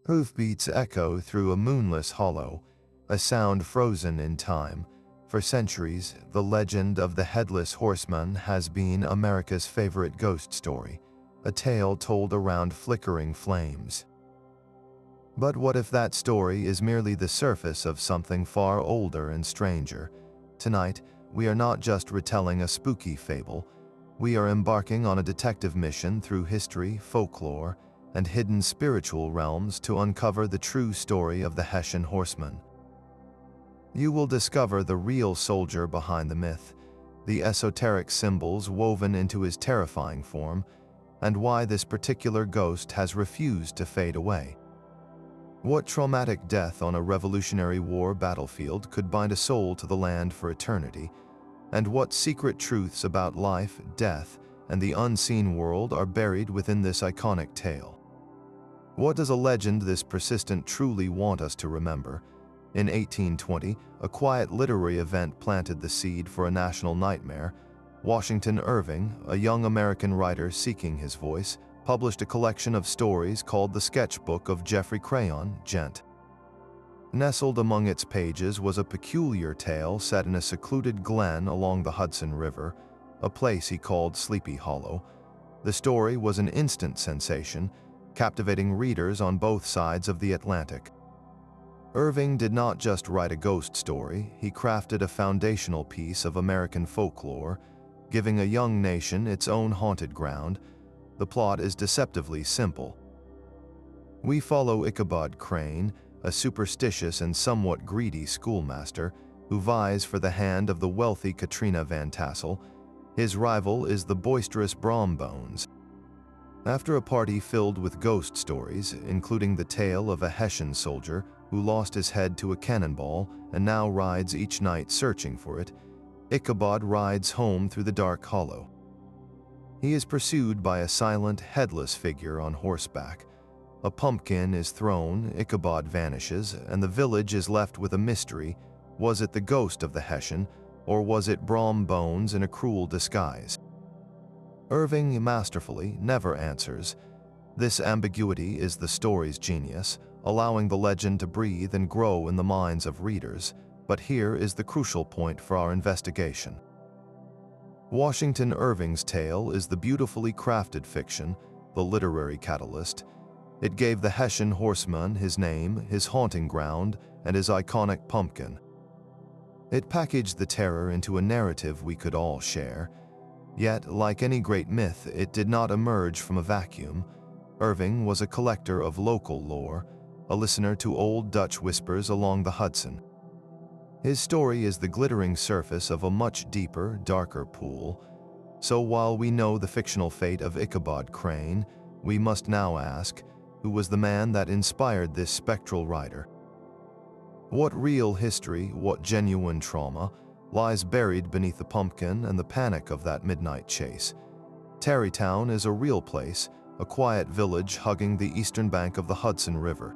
Hoofbeats echo through a moonless hollow, a sound frozen in time. For centuries, the legend of the Headless Horseman has been America's favorite ghost story, a tale told around flickering flames. But what if that story is merely the surface of something far older and stranger? Tonight, we are not just retelling a spooky fable. We are embarking on a detective mission through history, folklore, and hidden spiritual realms to uncover the true story of the Hessian Horseman. You will discover the real soldier behind the myth, the esoteric symbols woven into his terrifying form, and why this particular ghost has refused to fade away. What traumatic death on a Revolutionary War battlefield could bind a soul to the land for eternity? And what secret truths about life, death, and the unseen world are buried within this iconic tale? What does a legend this persistent truly want us to remember? In 1820, a quiet literary event planted the seed for a national nightmare. Washington Irving, a young American writer seeking his voice, published a collection of stories called The Sketchbook of Geoffrey Crayon, Gent. Nestled among its pages was a peculiar tale set in a secluded glen along the Hudson River, a place he called Sleepy Hollow. The story was an instant sensation, captivating readers on both sides of the Atlantic. Irving did not just write a ghost story, he crafted a foundational piece of American folklore, giving a young nation its own haunted ground. The plot is deceptively simple. We follow Ichabod Crane, a superstitious and somewhat greedy schoolmaster who vies for the hand of the wealthy Katrina Van Tassel. His rival is the boisterous Brombones. After a party filled with ghost stories, including the tale of a Hessian soldier who lost his head to a cannonball and now rides each night searching for it, Ichabod rides home through the dark hollow. He is pursued by a silent, headless figure on horseback. A pumpkin is thrown, Ichabod vanishes, and the village is left with a mystery. Was it the ghost of the Hessian, or was it Brombones in a cruel disguise? Irving masterfully never answers. This ambiguity is the story's genius, allowing the legend to breathe and grow in the minds of readers. But here is the crucial point for our investigation. Washington Irving's tale is the beautifully crafted fiction, the literary catalyst. It gave the Hessian Horseman his name, his haunting ground, and his iconic pumpkin. It packaged the terror into a narrative we could all share. Yet, like any great myth, it did not emerge from a vacuum. Irving was a collector of local lore, a listener to old Dutch whispers along the Hudson. His story is the glittering surface of a much deeper, darker pool. So while we know the fictional fate of Ichabod Crane, we must now ask, who was the man that inspired this spectral rider? What real history, what genuine trauma, lies buried beneath the pumpkin and the panic of that midnight chase? Tarrytown is a real place, a quiet village hugging the eastern bank of the Hudson River.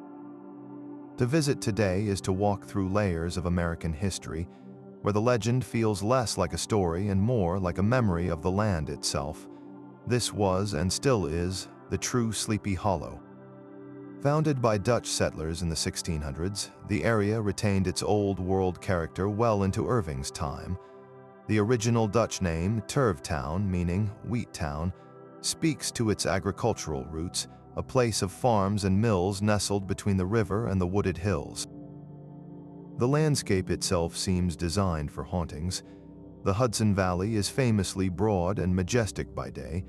To visit today is to walk through layers of American history, where the legend feels less like a story and more like a memory of the land itself. This was, and still is, the true Sleepy Hollow. Founded by Dutch settlers in the 1600s, the area retained its old world character well into Irving's time. The original Dutch name, Turvetown, meaning wheat town, speaks to its agricultural roots, a place of farms and mills nestled between the river and the wooded hills. The landscape itself seems designed for hauntings. The Hudson Valley is famously broad and majestic by day,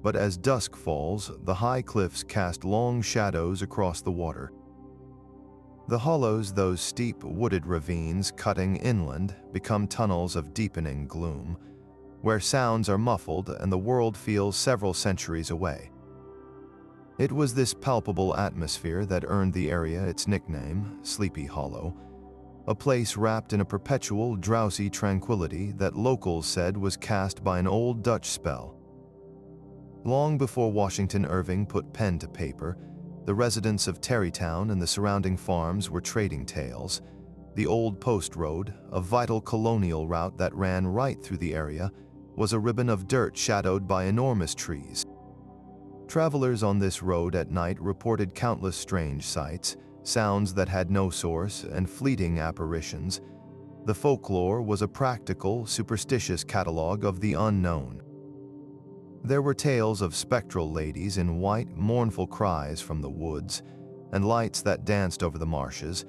but as dusk falls, the high cliffs cast long shadows across the water. The hollows, those steep, wooded ravines cutting inland, become tunnels of deepening gloom, where sounds are muffled and the world feels several centuries away. It was this palpable atmosphere that earned the area its nickname, Sleepy Hollow, a place wrapped in a perpetual, drowsy tranquility that locals said was cast by an old Dutch spell. Long before Washington Irving put pen to paper, the residents of Tarrytown and the surrounding farms were trading tales. The old post road, a vital colonial route that ran right through the area, was a ribbon of dirt shadowed by enormous trees. Travelers on this road at night reported countless strange sights, sounds that had no source, and fleeting apparitions. The folklore was a practical, superstitious catalog of the unknown. There were tales of spectral ladies in white, mournful cries from the woods, and lights that danced over the marshes.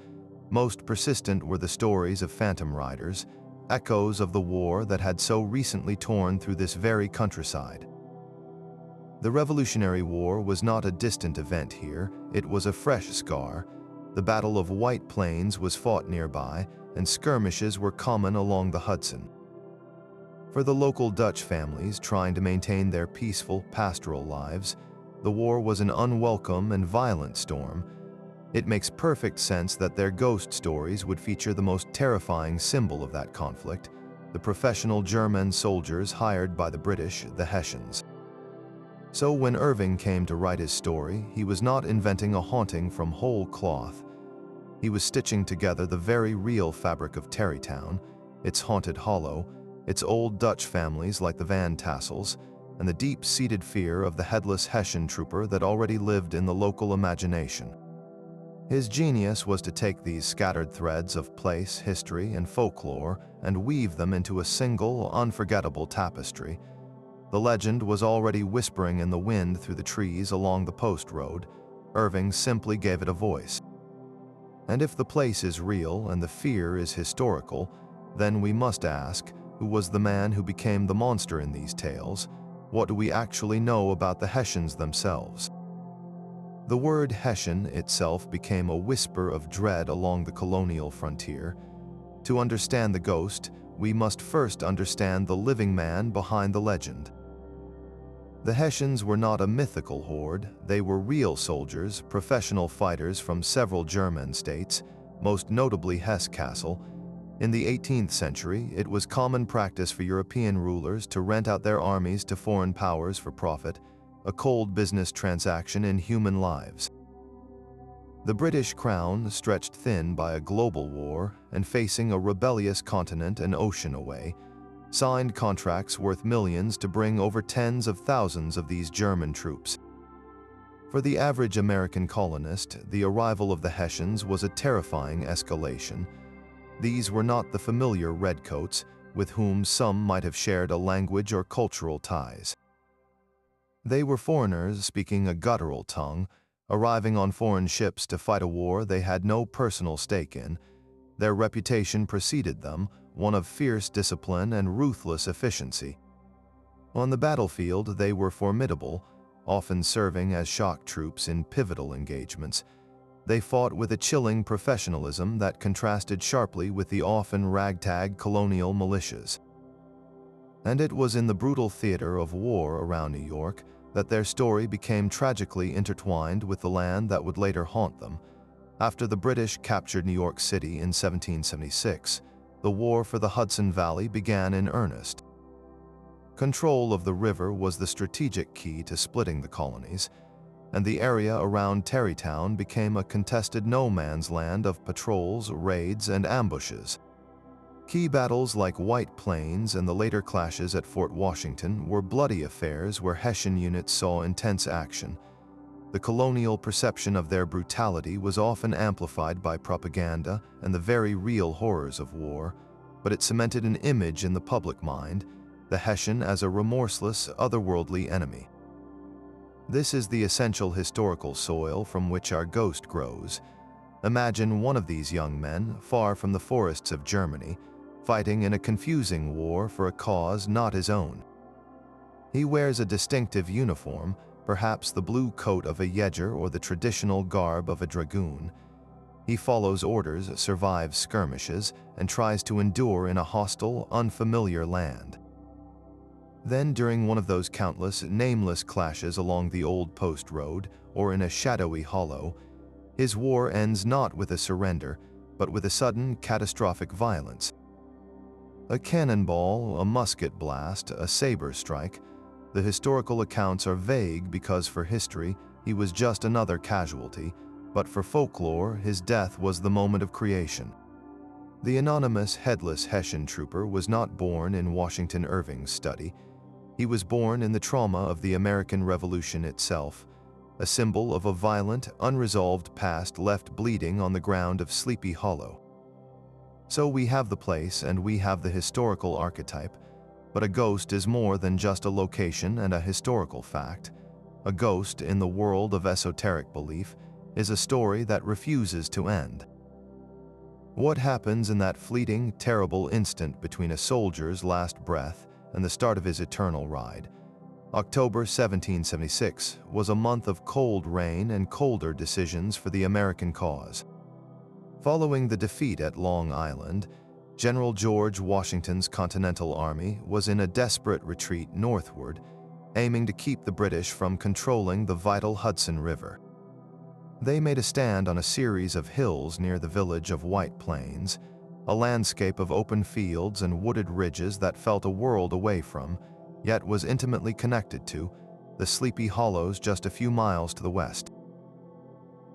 Most persistent were the stories of phantom riders, echoes of the war that had so recently torn through this very countryside. The Revolutionary War was not a distant event here, it was a fresh scar. The Battle of White Plains was fought nearby, and skirmishes were common along the Hudson. For the local Dutch families trying to maintain their peaceful, pastoral lives, the war was an unwelcome and violent storm. It makes perfect sense that their ghost stories would feature the most terrifying symbol of that conflict, the professional German soldiers hired by the British, the Hessians. So when Irving came to write his story, he was not inventing a haunting from whole cloth. He was stitching together the very real fabric of Tarrytown, its haunted hollow, its old Dutch families like the Van Tassels, and the deep-seated fear of the headless Hessian trooper that already lived in the local imagination. His genius was to take these scattered threads of place, history, and folklore and weave them into a single, unforgettable tapestry. The legend was already whispering in the wind through the trees along the post road. Irving simply gave it a voice. And if the place is real and the fear is historical, then we must ask, who was the man who became the monster in these tales? What do we actually know about the Hessians themselves? The word Hessian itself became a whisper of dread along the colonial frontier. To understand the ghost, we must first understand the living man behind the legend. The Hessians were not a mythical horde, they were real soldiers, professional fighters from several German states, most notably Hesse-Kassel. In the 18th century, it was common practice for European rulers to rent out their armies to foreign powers for profit, a cold business transaction in human lives. The British Crown, stretched thin by a global war and facing a rebellious continent an ocean away, signed contracts worth millions to bring over tens of thousands of these German troops. For the average American colonist, the arrival of the Hessians was a terrifying escalation. These were not the familiar redcoats, with whom some might have shared a language or cultural ties. They were foreigners speaking a guttural tongue, arriving on foreign ships to fight a war they had no personal stake in. Their reputation preceded them, one of fierce discipline and ruthless efficiency. On the battlefield, they were formidable, often serving as shock troops in pivotal engagements. They fought with a chilling professionalism that contrasted sharply with the often ragtag colonial militias. And it was in the brutal theater of war around New York that their story became tragically intertwined with the land that would later haunt them. After the British captured New York City in 1776, the war for the Hudson Valley began in earnest. Control of the river was the strategic key to splitting the colonies, and the area around Tarrytown became a contested no-man's land of patrols, raids, and ambushes. Key battles like White Plains and the later clashes at Fort Washington were bloody affairs where Hessian units saw intense action. The colonial perception of their brutality was often amplified by propaganda and the very real horrors of war, but it cemented an image in the public mind, the Hessian as a remorseless, otherworldly enemy. This is the essential historical soil from which our ghost grows. Imagine one of these young men, far from the forests of Germany, fighting in a confusing war for a cause not his own. He wears a distinctive uniform, perhaps the blue coat of a Jäger or the traditional garb of a dragoon. He follows orders, survives skirmishes, and tries to endure in a hostile, unfamiliar land. Then, during one of those countless, nameless clashes along the old post road or in a shadowy hollow, his war ends not with a surrender, but with a sudden, catastrophic violence. A cannonball, a musket blast, a saber strike. The historical accounts are vague because for history, he was just another casualty, but for folklore, his death was the moment of creation. The anonymous Headless Hessian trooper was not born in Washington Irving's study. He was born in the trauma of the American Revolution itself, a symbol of a violent, unresolved past left bleeding on the ground of Sleepy Hollow. So we have the place and we have the historical archetype, but a ghost is more than just a location and a historical fact. A ghost in the world of esoteric belief is a story that refuses to end. What happens in that fleeting, terrible instant between a soldier's last breath and the start of his eternal ride? October 1776 was a month of cold rain and colder decisions for the American cause. Following the defeat at Long Island, General George Washington's Continental Army was in a desperate retreat northward, aiming to keep the British from controlling the vital Hudson River. They made a stand on a series of hills near the village of White Plains, a landscape of open fields and wooded ridges that felt a world away from, yet was intimately connected to, the Sleepy Hollows just a few miles to the west.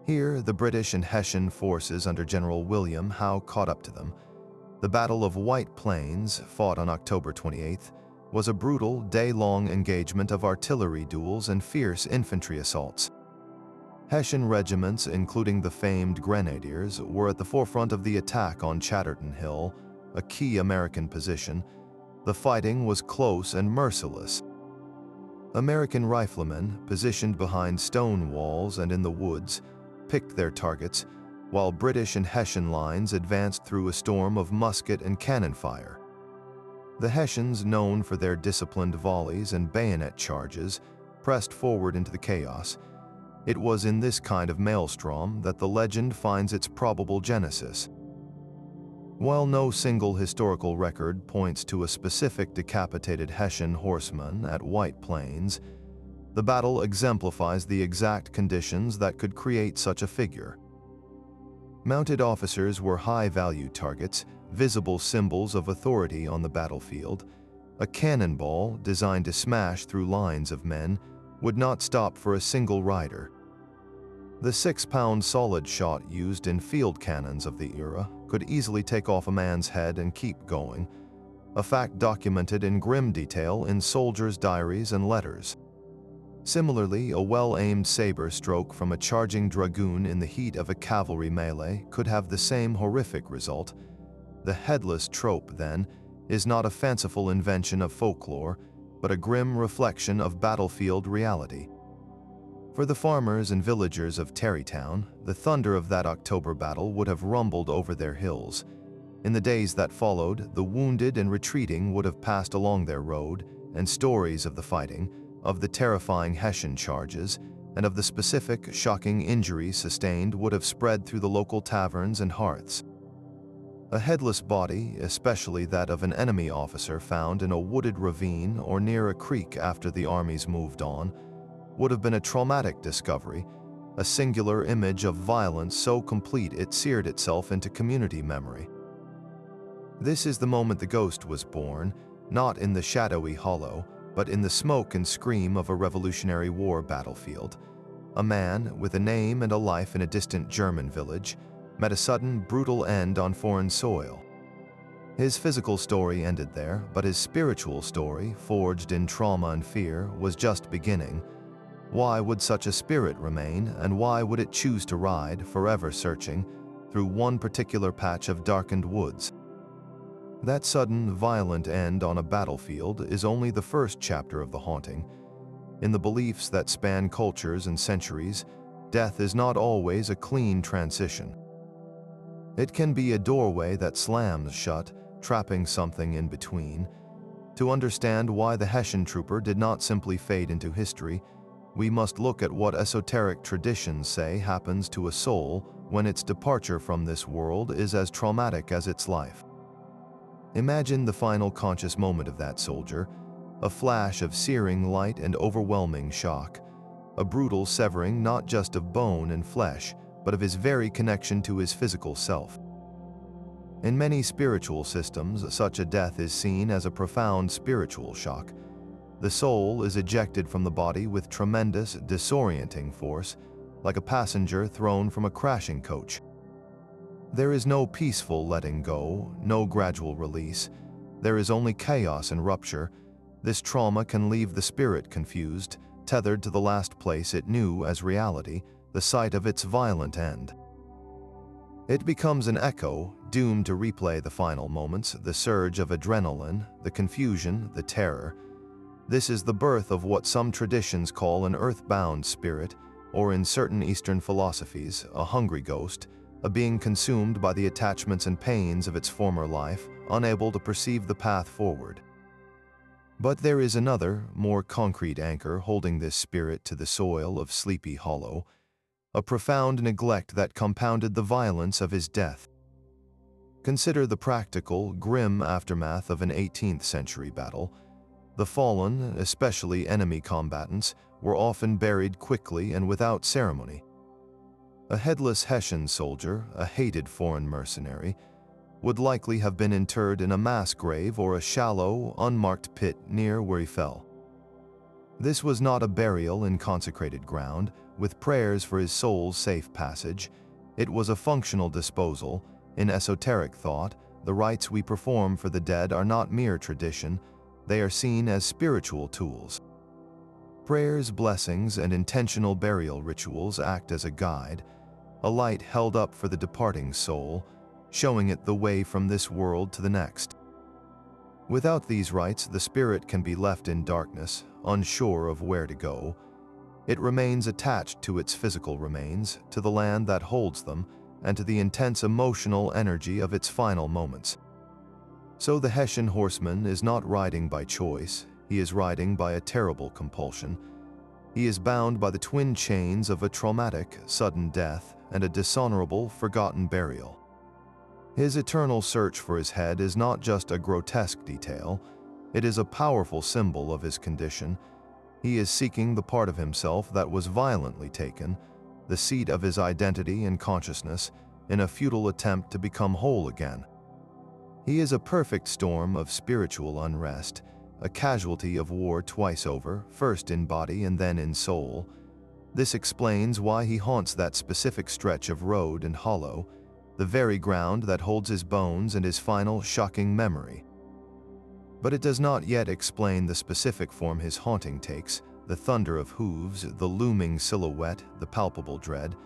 Here, the British and Hessian forces under General William Howe caught up to them. The Battle of White Plains, fought on October 28th, was a brutal, day-long engagement of artillery duels and fierce infantry assaults. Hessian regiments, including the famed Grenadiers, were at the forefront of the attack on Chatterton Hill, a key American position. The fighting was close and merciless. American riflemen, positioned behind stone walls and in the woods, picked their targets, while British and Hessian lines advanced through a storm of musket and cannon fire. The Hessians, known for their disciplined volleys and bayonet charges, pressed forward into the chaos. It was in this kind of maelstrom that the legend finds its probable genesis. While no single historical record points to a specific decapitated Hessian horseman at White Plains, the battle exemplifies the exact conditions that could create such a figure. Mounted officers were high-value targets, visible symbols of authority on the battlefield. A cannonball, designed to smash through lines of men, would not stop for a single rider. The 6-pound solid shot used in field cannons of the era could easily take off a man's head and keep going, a fact documented in grim detail in soldiers' diaries and letters. Similarly, a well-aimed saber stroke from a charging dragoon in the heat of a cavalry melee could have the same horrific result. The headless trope, then, is not a fanciful invention of folklore, but a grim reflection of battlefield reality. For the farmers and villagers of Tarrytown, the thunder of that October battle would have rumbled over their hills. In the days that followed, the wounded and retreating would have passed along their road, and stories of the fighting, of the terrifying Hessian charges, and of the specific, shocking injuries sustained would have spread through the local taverns and hearths. A headless body, especially that of an enemy officer found in a wooded ravine or near a creek after the armies moved on, would have been a traumatic discovery, a singular image of violence so complete it seared itself into community memory. This is the moment the ghost was born, not in the shadowy hollow, but in the smoke and scream of a Revolutionary War battlefield. A man, with a name and a life in a distant German village, met a sudden, brutal end on foreign soil. His physical story ended there, but his spiritual story, forged in trauma and fear, was just beginning. Why would such a spirit remain, and why would it choose to ride, forever searching, through one particular patch of darkened woods? That sudden, violent end on a battlefield is only the first chapter of the haunting. In the beliefs that span cultures and centuries, death is not always a clean transition. It can be a doorway that slams shut, trapping something in between. To understand why the Hessian trooper did not simply fade into history, we must look at what esoteric traditions say happens to a soul when its departure from this world is as traumatic as its life. Imagine the final conscious moment of that soldier, a flash of searing light and overwhelming shock, a brutal severing not just of bone and flesh, but of his very connection to his physical self. In many spiritual systems, such a death is seen as a profound spiritual shock. The soul is ejected from the body with tremendous, disorienting force, like a passenger thrown from a crashing coach. There is no peaceful letting go, no gradual release. There is only chaos and rupture, This trauma can leave the spirit confused, tethered to the last place it knew as reality, the site of its violent end. It becomes an echo, doomed to replay the final moments, the surge of adrenaline, the confusion, the terror. This is the birth of what some traditions call an earthbound spirit, or in certain Eastern philosophies, a hungry ghost, a being consumed by the attachments and pains of its former life, unable to perceive the path forward. But there is another, more concrete anchor holding this spirit to the soil of Sleepy Hollow, a profound neglect that compounded the violence of his death. Consider the practical, grim aftermath of an 18th century battle. The fallen, especially enemy combatants, were often buried quickly and without ceremony. A headless Hessian soldier, a hated foreign mercenary, would likely have been interred in a mass grave or a shallow, unmarked pit near where he fell. This was not a burial in consecrated ground, with prayers for his soul's safe passage. It was a functional disposal. In esoteric thought, the rites we perform for the dead are not mere tradition, they are seen as spiritual tools. Prayers, blessings, and intentional burial rituals act as a guide, a light held up for the departing soul, showing it the way from this world to the next. Without these rites, the spirit can be left in darkness, unsure of where to go. It remains attached to its physical remains, to the land that holds them, and to the intense emotional energy of its final moments. So the Hessian Horseman is not riding by choice, he is riding by a terrible compulsion. He is bound by the twin chains of a traumatic, sudden death and a dishonorable, forgotten burial. His eternal search for his head is not just a grotesque detail, it is a powerful symbol of his condition. He is seeking the part of himself that was violently taken, the seat of his identity and consciousness, in a futile attempt to become whole again. He is a perfect storm of spiritual unrest, a casualty of war twice over, first in body and then in soul. This explains why he haunts that specific stretch of road and hollow, the very ground that holds his bones and his final shocking memory. But it does not yet explain the specific form his haunting takes, the thunder of hooves, the looming silhouette, the palpable dread.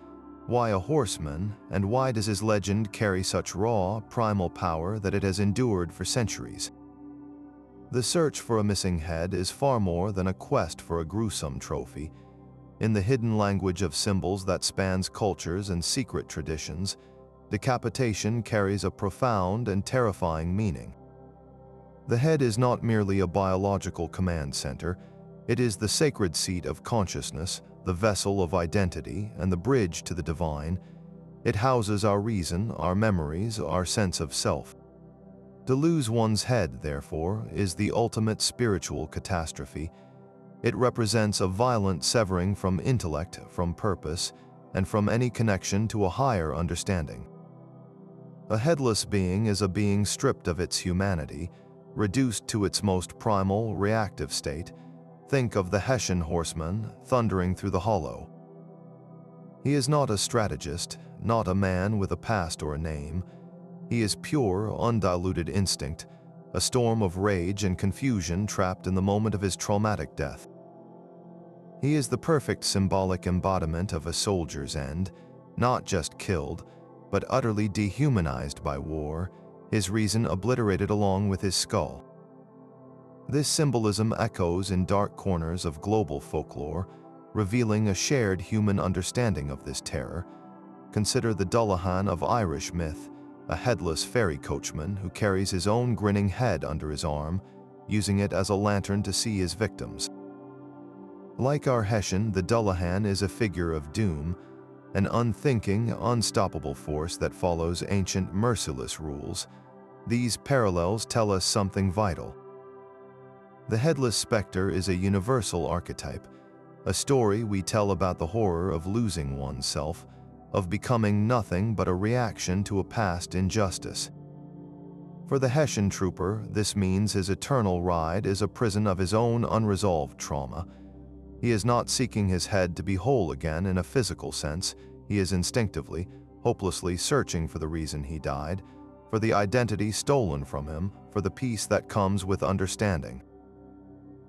Why a horseman, and why does his legend carry such raw, primal power that it has endured for centuries? The search for a missing head is far more than a quest for a gruesome trophy. In the hidden language of symbols that spans cultures and secret traditions, decapitation carries a profound and terrifying meaning. The head is not merely a biological command center, it is the sacred seat of consciousness, the vessel of identity, and the bridge to the divine. It houses our reason, our memories, our sense of self. To lose one's head, therefore, is the ultimate spiritual catastrophe. It represents a violent severing from intellect, from purpose, and from any connection to a higher understanding. A headless being is a being stripped of its humanity, reduced to its most primal, reactive state. Think of the Hessian Horseman thundering through the hollow. He is not a strategist, not a man with a past or a name. He is pure, undiluted instinct, a storm of rage and confusion trapped in the moment of his traumatic death. He is the perfect symbolic embodiment of a soldier's end, not just killed, but utterly dehumanized by war, his reason obliterated along with his skull. This symbolism echoes in dark corners of global folklore, revealing a shared human understanding of this terror. Consider the Dullahan of Irish myth, a headless ferry coachman who carries his own grinning head under his arm, using it as a lantern to see his victims. Like our Hessian, the Dullahan is a figure of doom, an unthinking, unstoppable force that follows ancient merciless rules. These parallels tell us something vital. The headless specter is a universal archetype, a story we tell about the horror of losing oneself, of becoming nothing but a reaction to a past injustice. For the Hessian trooper, this means his eternal ride is a prison of his own unresolved trauma. He is not seeking his head to be whole again in a physical sense, he is instinctively, hopelessly searching for the reason he died, for the identity stolen from him, for the peace that comes with understanding.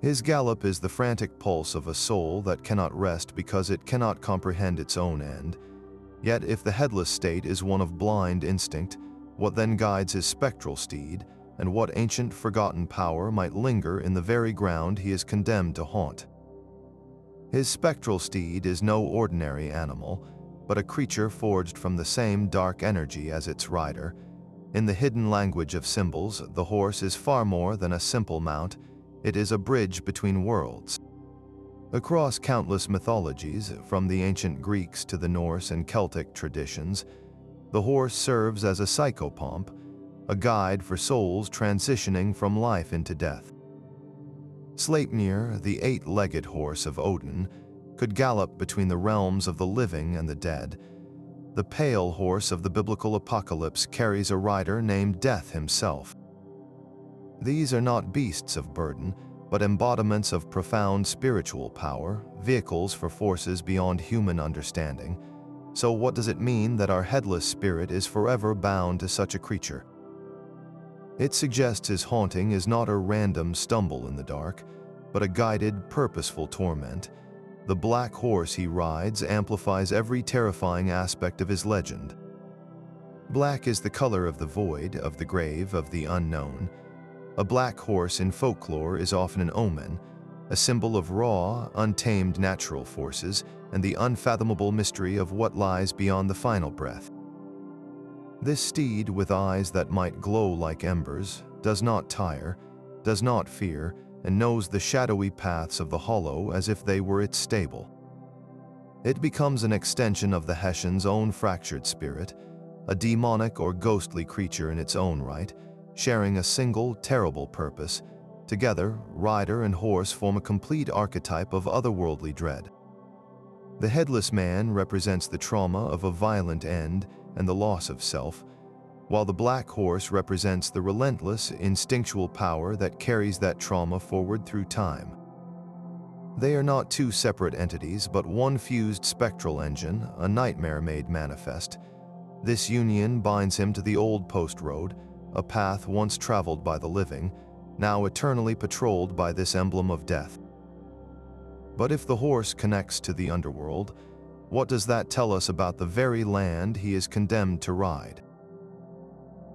His gallop is the frantic pulse of a soul that cannot rest because it cannot comprehend its own end. Yet if the headless state is one of blind instinct, what then guides his spectral steed, and what ancient forgotten power might linger in the very ground he is condemned to haunt? His spectral steed is no ordinary animal, but a creature forged from the same dark energy as its rider. In the hidden language of symbols, the horse is far more than a simple mount. It is a bridge between worlds. Across countless mythologies, from the ancient Greeks to the Norse and Celtic traditions, the horse serves as a psychopomp, a guide for souls transitioning from life into death. Sleipnir, the eight-legged horse of Odin, could gallop between the realms of the living and the dead. The pale horse of the biblical apocalypse carries a rider named Death himself. These are not beasts of burden, but embodiments of profound spiritual power, vehicles for forces beyond human understanding. So what does it mean that our headless spirit is forever bound to such a creature? It suggests his haunting is not a random stumble in the dark, but a guided, purposeful torment. The black horse he rides amplifies every terrifying aspect of his legend. Black is the color of the void, of the grave, of the unknown. A black horse in folklore is often an omen, a symbol of raw, untamed natural forces and the unfathomable mystery of what lies beyond the final breath. This steed, with eyes that might glow like embers, does not tire, does not fear, and knows the shadowy paths of the hollow as if they were its stable. It becomes an extension of the Hessian's own fractured spirit, a demonic or ghostly creature in its own right, sharing a single, terrible purpose. Together, rider and horse form a complete archetype of otherworldly dread. The headless man represents the trauma of a violent end and the loss of self, while the black horse represents the relentless, instinctual power that carries that trauma forward through time. They are not two separate entities, but one fused spectral engine, a nightmare made manifest. This union binds him to the old post road, a path once traveled by the living, now eternally patrolled by this emblem of death. But if the horse connects to the underworld, what does that tell us about the very land he is condemned to ride?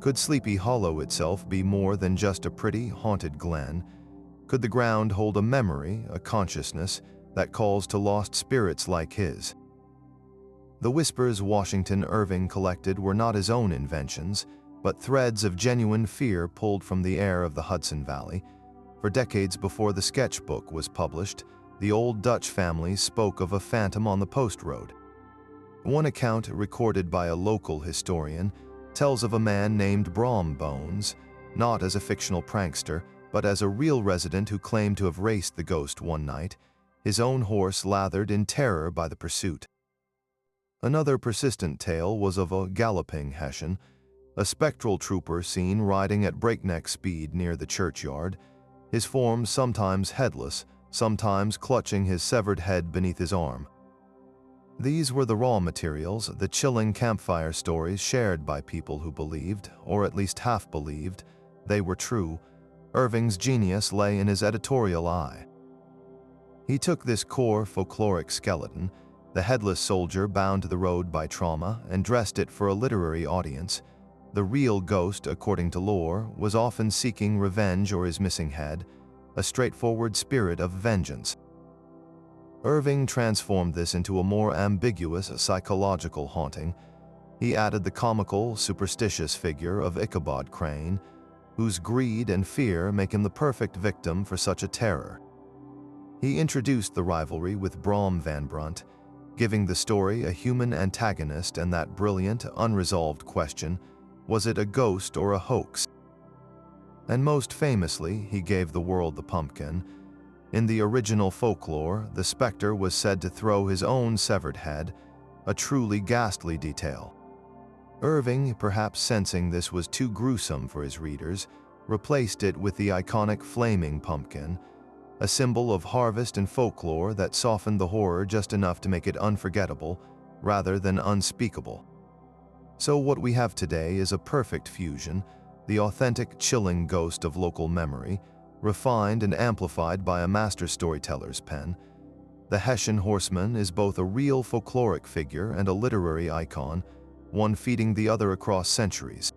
Could Sleepy Hollow itself be more than just a pretty, haunted glen? Could the ground hold a memory, a consciousness, that calls to lost spirits like his? The whispers Washington Irving collected were not his own inventions, but threads of genuine fear pulled from the air of the Hudson Valley. For decades before the sketchbook was published, the old Dutch family spoke of a phantom on the post road. One account, recorded by a local historian, tells of a man named Brom Bones, not as a fictional prankster, but as a real resident who claimed to have raced the ghost one night, his own horse lathered in terror by the pursuit. Another persistent tale was of a galloping Hessian, a spectral trooper seen riding at breakneck speed near the churchyard, his form sometimes headless, sometimes clutching his severed head beneath his arm. These were the raw materials, the chilling campfire stories shared by people who believed, or at least half believed, they were true. Irving's genius lay in his editorial eye. He took this core folkloric skeleton, the headless soldier bound to the road by trauma, and dressed it for a literary audience. The real ghost, according to lore, was often seeking revenge or his missing head, a straightforward spirit of vengeance. Irving transformed this into a more ambiguous psychological haunting. He added the comical, superstitious figure of Ichabod Crane, whose greed and fear make him the perfect victim for such a terror. He introduced the rivalry with Brom Van Brunt, giving the story a human antagonist and that brilliant, unresolved question, was it a ghost or a hoax? And most famously, he gave the world the pumpkin. In the original folklore, the specter was said to throw his own severed head, a truly ghastly detail. Irving, perhaps sensing this was too gruesome for his readers, replaced it with the iconic flaming pumpkin, a symbol of harvest and folklore that softened the horror just enough to make it unforgettable, rather than unspeakable. So what we have today is a perfect fusion, the authentic, chilling ghost of local memory, refined and amplified by a master storyteller's pen. The Hessian Horseman is both a real folkloric figure and a literary icon, one feeding the other across centuries.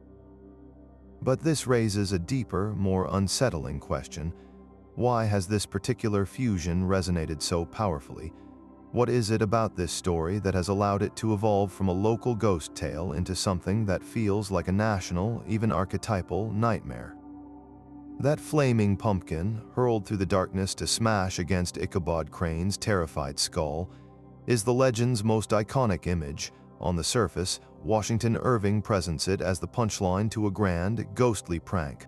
But this raises a deeper, more unsettling question. Why has this particular fusion resonated so powerfully? What is it about this story that has allowed it to evolve from a local ghost tale into something that feels like a national, even archetypal, nightmare? That flaming pumpkin, hurled through the darkness to smash against Ichabod Crane's terrified skull, is the legend's most iconic image. On the surface, Washington Irving presents it as the punchline to a grand, ghostly prank.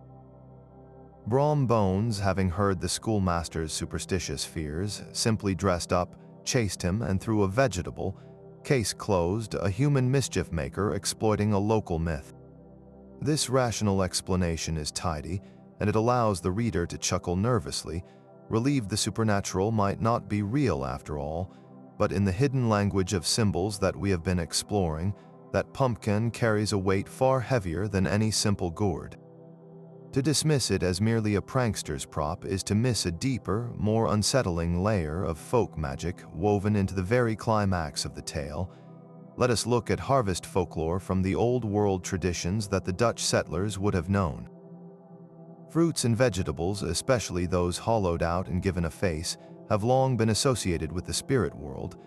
Brom Bones, having heard the schoolmaster's superstitious fears, simply dressed up, chased him, and threw a vegetable. Case closed, a human mischief maker exploiting a local myth. This rational explanation is tidy, and it allows the reader to chuckle nervously, relieved the supernatural might not be real after all, but in the hidden language of symbols that we have been exploring, that pumpkin carries a weight far heavier than any simple gourd. To dismiss it as merely a prankster's prop is to miss a deeper, more unsettling layer of folk magic woven into the very climax of the tale. Let us look at harvest folklore from the old world traditions that the Dutch settlers would have known. Fruits and vegetables, especially those hollowed out and given a face, have long been associated with the spirit world.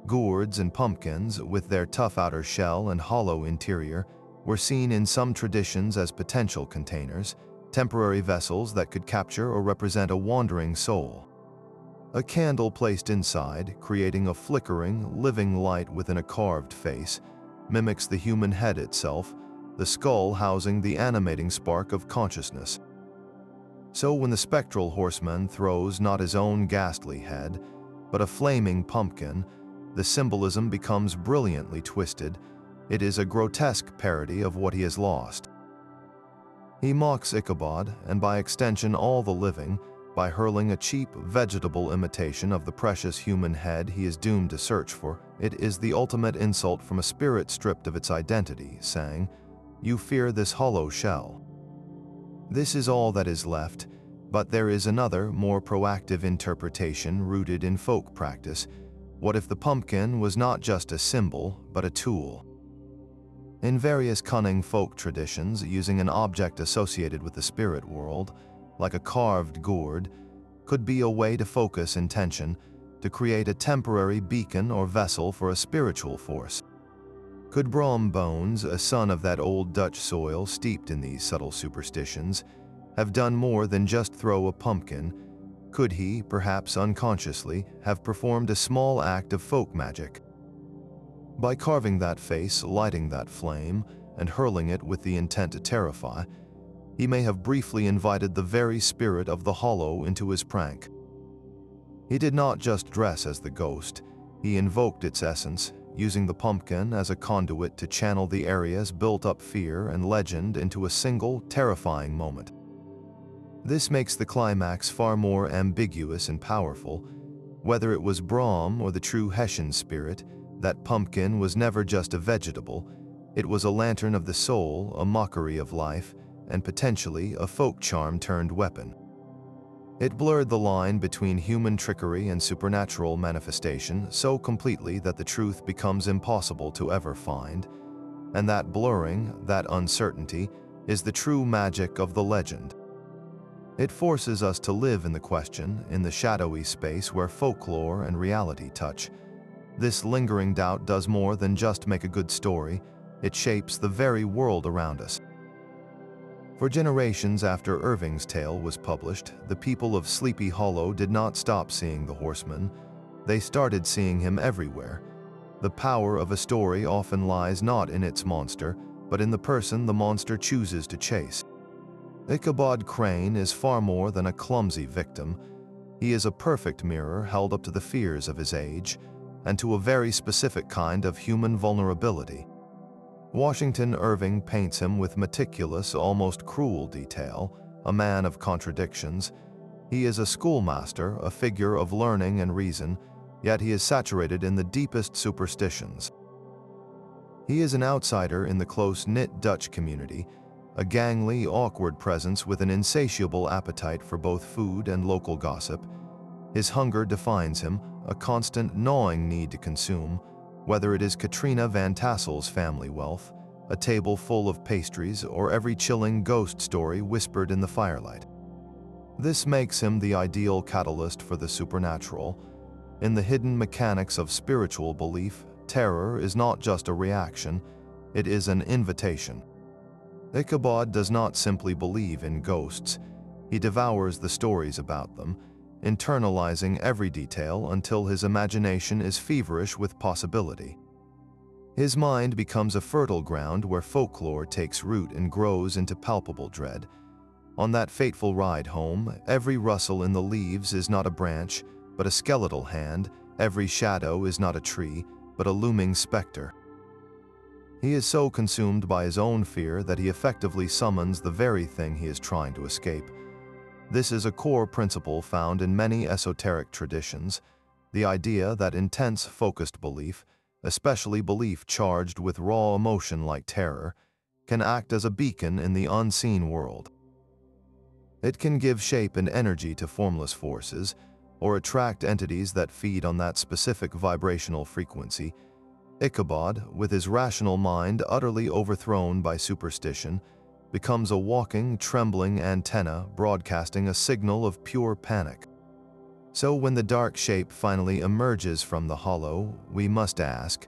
Gourds and pumpkins, with their tough outer shell and hollow interior, were seen in some traditions as potential containers, temporary vessels that could capture or represent a wandering soul. A candle placed inside, creating a flickering, living light within a carved face, mimics the human head itself, the skull housing the animating spark of consciousness. So when the spectral horseman throws not his own ghastly head, but a flaming pumpkin, the symbolism becomes brilliantly twisted. It is a grotesque parody of what he has lost. He mocks Ichabod, and by extension all the living, by hurling a cheap, vegetable imitation of the precious human head he is doomed to search for. It is the ultimate insult from a spirit stripped of its identity, saying, "You fear this hollow shell." This is all that is left, but there is another, more proactive interpretation rooted in folk practice. What if the pumpkin was not just a symbol, but a tool? In various cunning folk traditions, using an object associated with the spirit world, like a carved gourd, could be a way to focus intention, to create a temporary beacon or vessel for a spiritual force. Could Brom Bones, a son of that old Dutch soil steeped in these subtle superstitions, have done more than just throw a pumpkin? Could he, perhaps unconsciously, have performed a small act of folk magic? By carving that face, lighting that flame, and hurling it with the intent to terrify, he may have briefly invited the very spirit of the hollow into his prank. He did not just dress as the ghost, he invoked its essence, using the pumpkin as a conduit to channel the area's built-up fear and legend into a single, terrifying moment. This makes the climax far more ambiguous and powerful. Whether it was Brom or the true Hessian spirit, that pumpkin was never just a vegetable. It was a lantern of the soul, a mockery of life, and potentially a folk charm turned weapon. It blurred the line between human trickery and supernatural manifestation so completely that the truth becomes impossible to ever find. And that blurring, that uncertainty, is the true magic of the legend. It forces us to live in the question, in the shadowy space where folklore and reality touch. This lingering doubt does more than just make a good story, it shapes the very world around us. For generations after Irving's tale was published, the people of Sleepy Hollow did not stop seeing the horseman. They started seeing him everywhere. The power of a story often lies not in its monster, but in the person the monster chooses to chase. Ichabod Crane is far more than a clumsy victim. He is a perfect mirror held up to the fears of his age, and to a very specific kind of human vulnerability. Washington Irving paints him with meticulous, almost cruel detail, a man of contradictions. He is a schoolmaster, a figure of learning and reason, yet he is saturated in the deepest superstitions. He is an outsider in the close-knit Dutch community, a gangly, awkward presence with an insatiable appetite for both food and local gossip. His hunger defines him, a constant gnawing need to consume, whether it is Katrina Van Tassel's family wealth, a table full of pastries, or every chilling ghost story whispered in the firelight. This makes him the ideal catalyst for the supernatural. In the hidden mechanics of spiritual belief, terror is not just a reaction, it is an invitation. Ichabod does not simply believe in ghosts, he devours the stories about them, internalizing every detail until his imagination is feverish with possibility. His mind becomes a fertile ground where folklore takes root and grows into palpable dread. On that fateful ride home, every rustle in the leaves is not a branch, but a skeletal hand, every shadow is not a tree, but a looming specter. He is so consumed by his own fear that he effectively summons the very thing he is trying to escape. This is a core principle found in many esoteric traditions, the idea that intense, focused belief, especially belief charged with raw emotion like terror, can act as a beacon in the unseen world. It can give shape and energy to formless forces, or attract entities that feed on that specific vibrational frequency. Ichabod, with his rational mind utterly overthrown by superstition, becomes a walking, trembling antenna broadcasting a signal of pure panic. So when the dark shape finally emerges from the hollow, we must ask,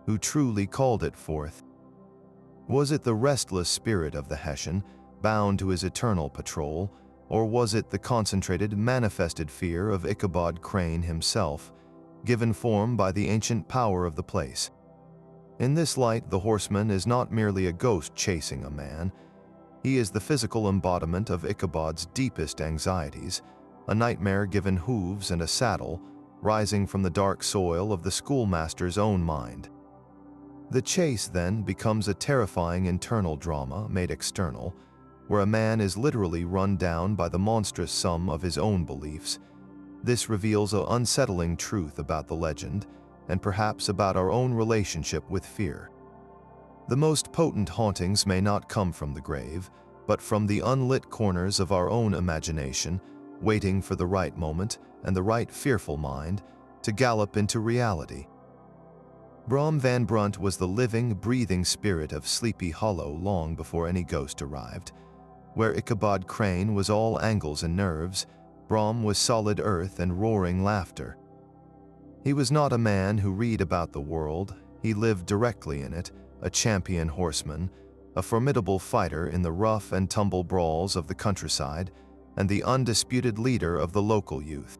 who truly called it forth? Was it the restless spirit of the Hessian, bound to his eternal patrol, or was it the concentrated, manifested fear of Ichabod Crane himself, given form by the ancient power of the place? In this light, the horseman is not merely a ghost chasing a man. He is the physical embodiment of Ichabod's deepest anxieties, a nightmare given hooves and a saddle, rising from the dark soil of the schoolmaster's own mind. The chase, then, becomes a terrifying internal drama made external, where a man is literally run down by the monstrous sum of his own beliefs. This reveals an unsettling truth about the legend, and perhaps about our own relationship with fear. The most potent hauntings may not come from the grave, but from the unlit corners of our own imagination, waiting for the right moment and the right fearful mind to gallop into reality. Brom Van Brunt was the living, breathing spirit of Sleepy Hollow long before any ghost arrived. Where Ichabod Crane was all angles and nerves, Brom was solid earth and roaring laughter. He was not a man who read about the world, he lived directly in it, a champion horseman, a formidable fighter in the rough and tumble brawls of the countryside, and the undisputed leader of the local youth.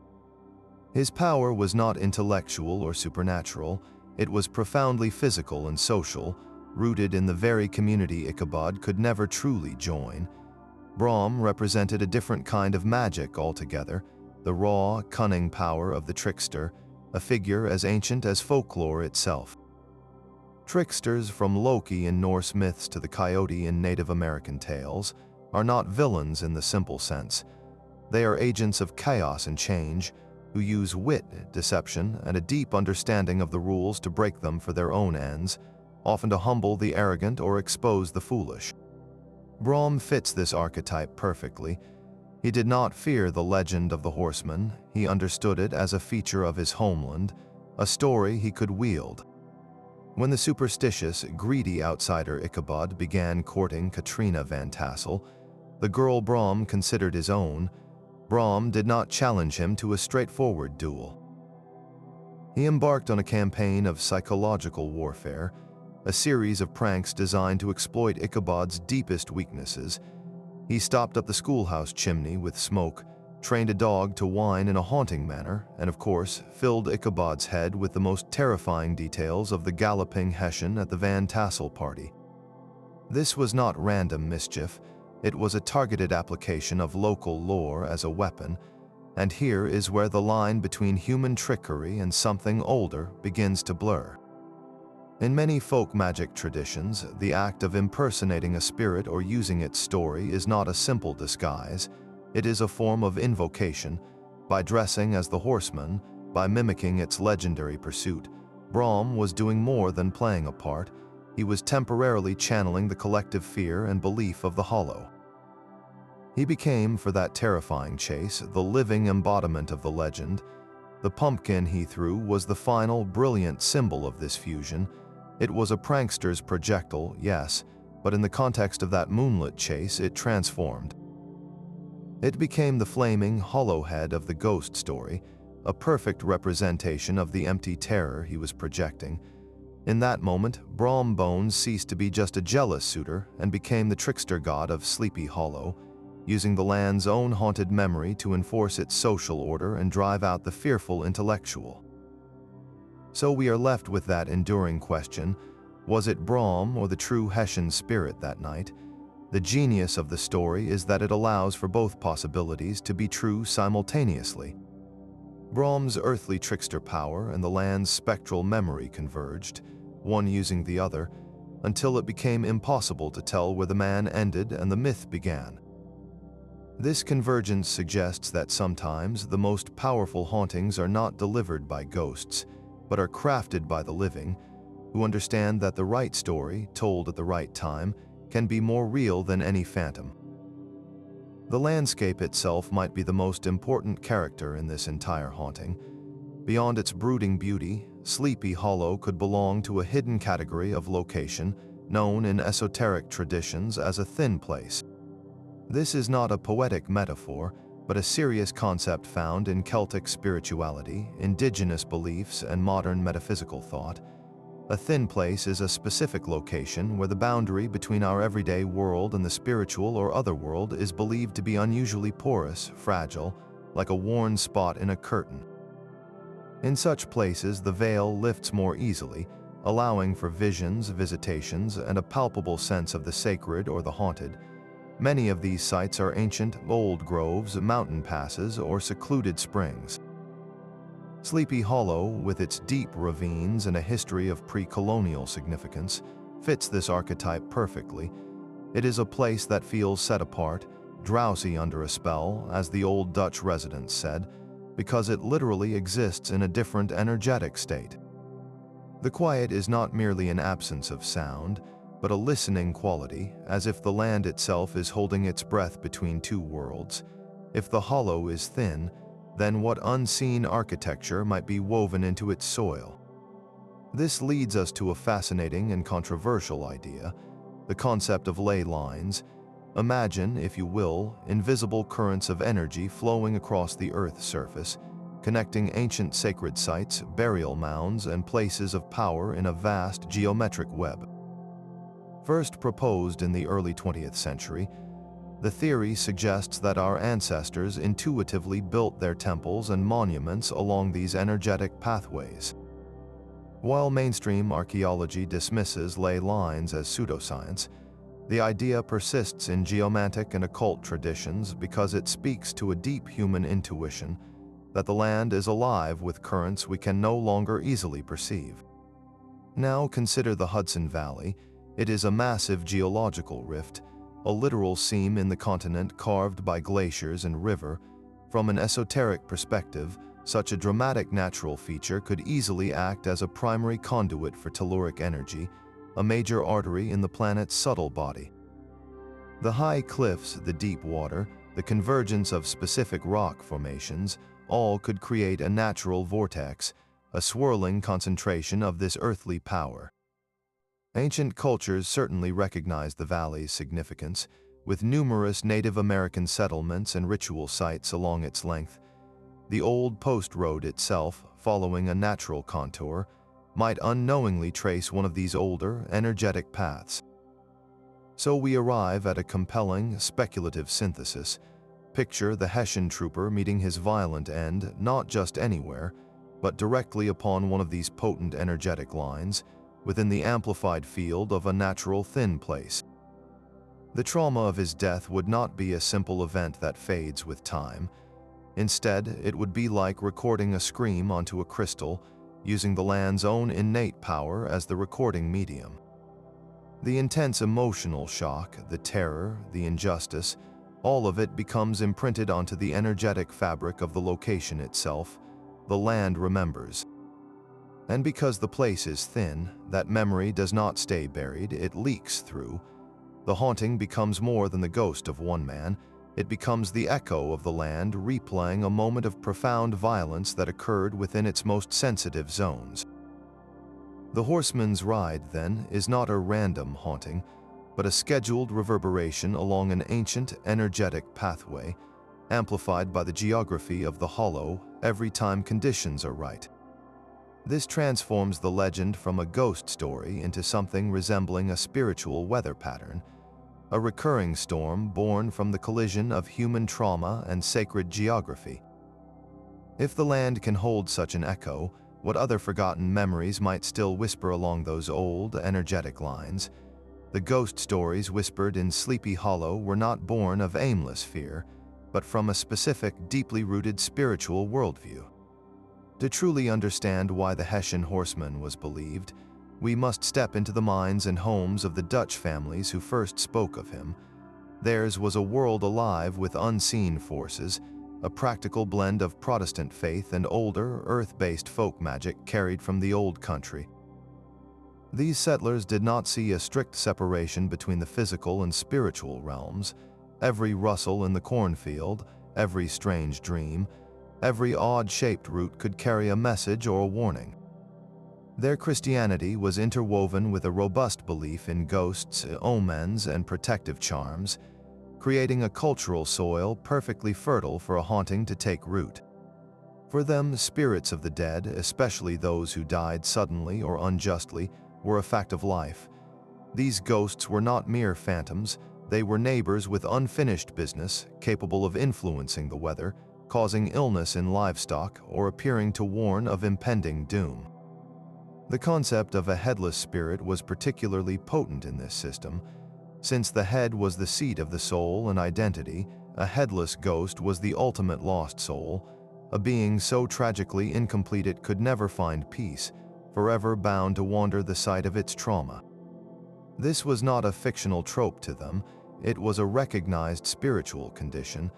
His power was not intellectual or supernatural, it was profoundly physical and social, rooted in the very community Ichabod could never truly join. Brom represented a different kind of magic altogether, the raw, cunning power of the trickster, a figure as ancient as folklore itself. Tricksters, from Loki in Norse myths to the coyote in Native American tales, are not villains in the simple sense. They are agents of chaos and change, who use wit, deception, and a deep understanding of the rules to break them for their own ends, often to humble the arrogant or expose the foolish. Brom fits this archetype perfectly. He did not fear the legend of the horseman, he understood it as a feature of his homeland, a story he could wield. When the superstitious, greedy outsider Ichabod began courting Katrina Van Tassel, the girl Brom considered his own, Brom did not challenge him to a straightforward duel. He embarked on a campaign of psychological warfare, a series of pranks designed to exploit Ichabod's deepest weaknesses. He stopped up the schoolhouse chimney with smoke, trained a dog to whine in a haunting manner, and of course, filled Ichabod's head with the most terrifying details of the galloping Hessian at the Van Tassel party. This was not random mischief, it was a targeted application of local lore as a weapon, and here is where the line between human trickery and something older begins to blur. In many folk magic traditions, the act of impersonating a spirit or using its story is not a simple disguise, it is a form of invocation. By dressing as the horseman, by mimicking its legendary pursuit, Brom was doing more than playing a part, He was temporarily channeling the collective fear and belief of the hollow. He became, for that terrifying chase, the living embodiment of the legend. The pumpkin he threw was the final, brilliant symbol of this fusion. It was a prankster's projectile, yes, but in the context of that moonlit chase, it transformed. It became the flaming, hollow head of the ghost story, a perfect representation of the empty terror he was projecting. In that moment, Brom Bones ceased to be just a jealous suitor and became the trickster god of Sleepy Hollow, using the land's own haunted memory to enforce its social order and drive out the fearful intellectual. So we are left with that enduring question: was it Brom or the true Hessian spirit that night? The genius of the story is that it allows for both possibilities to be true simultaneously. Brom's earthly trickster power and the land's spectral memory converged, one using the other, until it became impossible to tell where the man ended and the myth began. This convergence suggests that sometimes the most powerful hauntings are not delivered by ghosts, but are crafted by the living, who understand that the right story, told at the right time, can be more real than any phantom. The landscape itself might be the most important character in this entire haunting. Beyond its brooding beauty, Sleepy Hollow could belong to a hidden category of location known in esoteric traditions as a thin place. This is not a poetic metaphor, but a serious concept found in Celtic spirituality, indigenous beliefs, and modern metaphysical thought. A thin place is a specific location where the boundary between our everyday world and the spiritual or other world is believed to be unusually porous, fragile, like a worn spot in a curtain. In such places, the veil lifts more easily, allowing for visions, visitations, and a palpable sense of the sacred or the haunted. Many of these sites are ancient, old groves, mountain passes, or secluded springs. Sleepy Hollow, with its deep ravines and a history of pre-colonial significance, fits this archetype perfectly. It is a place that feels set apart, drowsy under a spell, as the old Dutch residents said, because it literally exists in a different energetic state. The quiet is not merely an absence of sound, but a listening quality, as if the land itself is holding its breath between two worlds. If the hollow is thin, then what unseen architecture might be woven into its soil? This leads us to a fascinating and controversial idea, the concept of ley lines. Imagine, if you will, invisible currents of energy flowing across the Earth's surface, connecting ancient sacred sites, burial mounds, and places of power in a vast geometric web. First proposed in the early 20th century, the theory suggests that our ancestors intuitively built their temples and monuments along these energetic pathways. While mainstream archaeology dismisses ley lines as pseudoscience, the idea persists in geomantic and occult traditions because it speaks to a deep human intuition that the land is alive with currents we can no longer easily perceive. Now consider the Hudson Valley. It is a massive geological rift, a literal seam in the continent carved by glaciers and river. From an esoteric perspective, such a dramatic natural feature could easily act as a primary conduit for telluric energy, a major artery in the planet's subtle body. The high cliffs, the deep water, the convergence of specific rock formations, all could create a natural vortex, a swirling concentration of this earthly power. Ancient cultures certainly recognized the valley's significance, with numerous Native American settlements and ritual sites along its length. The old post road itself, following a natural contour, might unknowingly trace one of these older, energetic paths. So we arrive at a compelling, speculative synthesis. Picture the Hessian trooper meeting his violent end not just anywhere, but directly upon one of these potent energetic lines, within the amplified field of a natural thin place. The trauma of his death would not be a simple event that fades with time. Instead, it would be like recording a scream onto a crystal, using the land's own innate power as the recording medium. The intense emotional shock, the terror, the injustice, all of it becomes imprinted onto the energetic fabric of the location itself. The land remembers. And because the place is thin, that memory does not stay buried, it leaks through. The haunting becomes more than the ghost of one man. It becomes the echo of the land replaying a moment of profound violence that occurred within its most sensitive zones. The horseman's ride, then, is not a random haunting, but a scheduled reverberation along an ancient, energetic pathway, amplified by the geography of the hollow every time conditions are right. This transforms the legend from a ghost story into something resembling a spiritual weather pattern, a recurring storm born from the collision of human trauma and sacred geography. If the land can hold such an echo, what other forgotten memories might still whisper along those old, energetic lines? The ghost stories whispered in Sleepy Hollow were not born of aimless fear, but from a specific, deeply rooted spiritual worldview. To truly understand why the Hessian Horseman was believed, we must step into the minds and homes of the Dutch families who first spoke of him. Theirs was a world alive with unseen forces, a practical blend of Protestant faith and older, earth-based folk magic carried from the old country. These settlers did not see a strict separation between the physical and spiritual realms. Every rustle in the cornfield, every strange dream, every odd-shaped root could carry a message or a warning. Their Christianity was interwoven with a robust belief in ghosts, omens, and protective charms, creating a cultural soil perfectly fertile for a haunting to take root. For them, spirits of the dead, especially those who died suddenly or unjustly, were a fact of life. These ghosts were not mere phantoms, they were neighbors with unfinished business, capable of influencing the weather, causing illness in livestock, or appearing to warn of impending doom. The concept of a headless spirit was particularly potent in this system. Since the head was the seat of the soul and identity, a headless ghost was the ultimate lost soul, a being so tragically incomplete it could never find peace, forever bound to wander the site of its trauma. This was not a fictional trope to them, it was a recognized spiritual condition.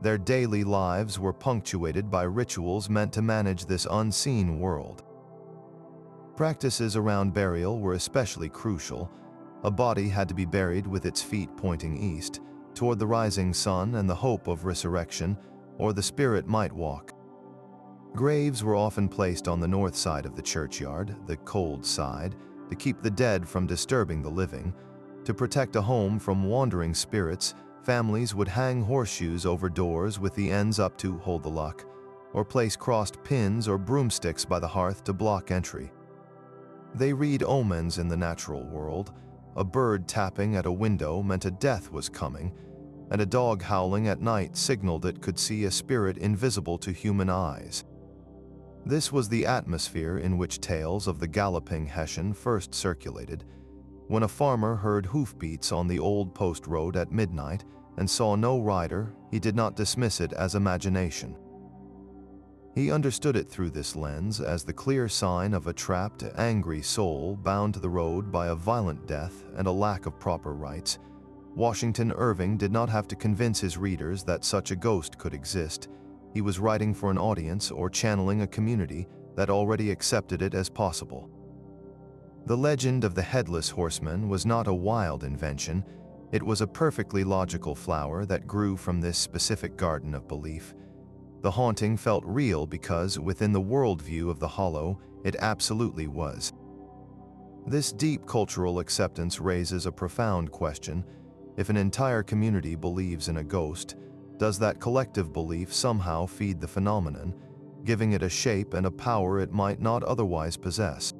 Their daily lives were punctuated by rituals meant to manage this unseen world. Practices around burial were especially crucial. A body had to be buried with its feet pointing east, toward the rising sun and the hope of resurrection, or the spirit might walk. Graves were often placed on the north side of the churchyard, the cold side, to keep the dead from disturbing the living. To protect a home from wandering spirits, families would hang horseshoes over doors with the ends up to hold the luck, or place crossed pins or broomsticks by the hearth to block entry. They read omens in the natural world. A bird tapping at a window meant a death was coming, and a dog howling at night signaled it could see a spirit invisible to human eyes. This was the atmosphere in which tales of the galloping Hessian first circulated. When a farmer heard hoofbeats on the old post road at midnight and saw no rider, he did not dismiss it as imagination. He understood it through this lens as the clear sign of a trapped, angry soul bound to the road by a violent death and a lack of proper rites. Washington Irving did not have to convince his readers that such a ghost could exist. He was writing for an audience or channeling a community that already accepted it as possible. The legend of the Headless Horseman was not a wild invention. It was a perfectly logical flower that grew from this specific garden of belief. The haunting felt real because, within the worldview of the Hollow, it absolutely was. This deep cultural acceptance raises a profound question. If an entire community believes in a ghost, does that collective belief somehow feed the phenomenon, giving it a shape and a power it might not otherwise possess?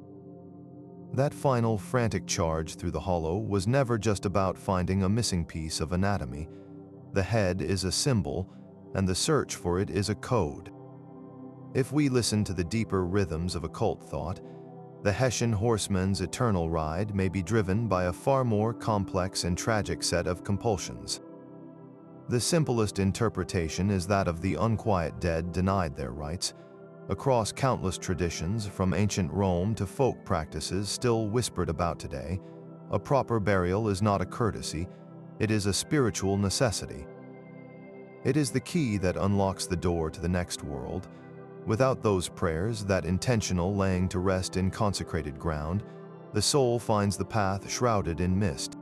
That final, frantic charge through the Hollow was never just about finding a missing piece of anatomy. The head is a symbol, and the search for it is a code. If we listen to the deeper rhythms of occult thought, the Hessian Horseman's eternal ride may be driven by a far more complex and tragic set of compulsions. The simplest interpretation is that of the unquiet dead denied their rights. Across countless traditions, from ancient Rome to folk practices still whispered about today, a proper burial is not a courtesy, it is a spiritual necessity. It is the key that unlocks the door to the next world. Without those prayers, that intentional laying to rest in consecrated ground, the soul finds the path shrouded in mist.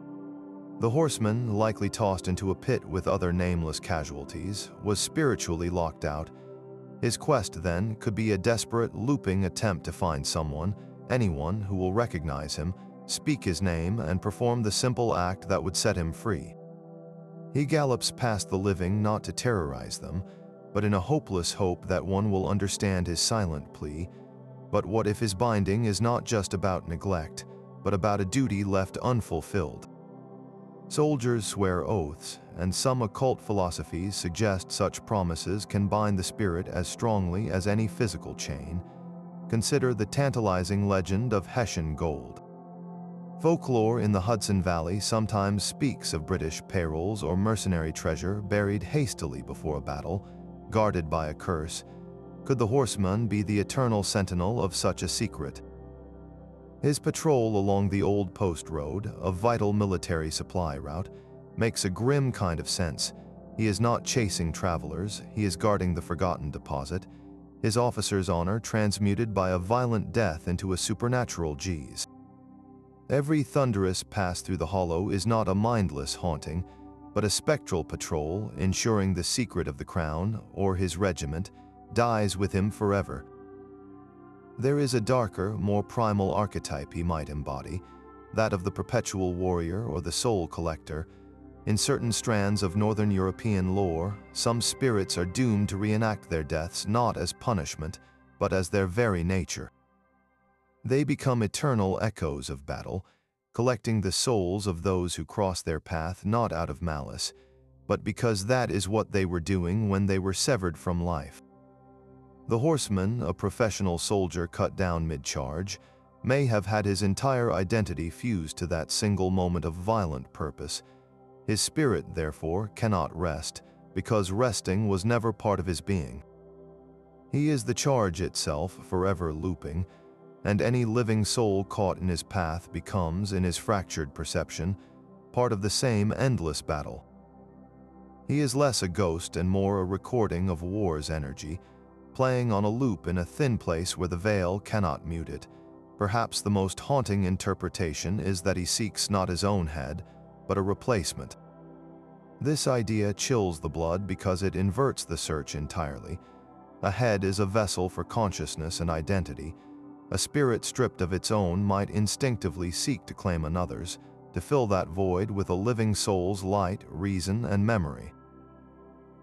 The horseman, likely tossed into a pit with other nameless casualties, was spiritually locked out. His quest, then, could be a desperate, looping attempt to find someone, anyone who will recognize him, speak his name, and perform the simple act that would set him free. He gallops past the living not to terrorize them, but in a hopeless hope that one will understand his silent plea. But what if his binding is not just about neglect, but about a duty left unfulfilled? Soldiers swear oaths, and some occult philosophies suggest such promises can bind the spirit as strongly as any physical chain. Consider the tantalizing legend of Hessian gold. Folklore in the Hudson Valley sometimes speaks of British payrolls or mercenary treasure buried hastily before a battle, guarded by a curse. Could the horseman be the eternal sentinel of such a secret? His patrol along the old post road, a vital military supply route, makes a grim kind of sense. He is not chasing travelers, he is guarding the forgotten deposit, his officer's honor transmuted by a violent death into a supernatural G's. Every thunderous pass through the hollow is not a mindless haunting, but a spectral patrol ensuring the secret of the crown, or his regiment, dies with him forever. There is a darker, more primal archetype he might embody, that of the perpetual warrior or the soul collector. In certain strands of Northern European lore, some spirits are doomed to reenact their deaths not as punishment, but as their very nature. They become eternal echoes of battle, collecting the souls of those who cross their path not out of malice, but because that is what they were doing when they were severed from life. The horseman, a professional soldier cut down mid-charge, may have had his entire identity fused to that single moment of violent purpose. His spirit, therefore, cannot rest, because resting was never part of his being. He is the charge itself, forever looping, and any living soul caught in his path becomes, in his fractured perception, part of the same endless battle. He is less a ghost and more a recording of war's energy, playing on a loop in a thin place where the veil cannot mute it. Perhaps the most haunting interpretation is that he seeks not his own head, but a replacement. This idea chills the blood because it inverts the search entirely. A head is a vessel for consciousness and identity. A spirit stripped of its own might instinctively seek to claim another's, to fill that void with a living soul's light, reason, and memory.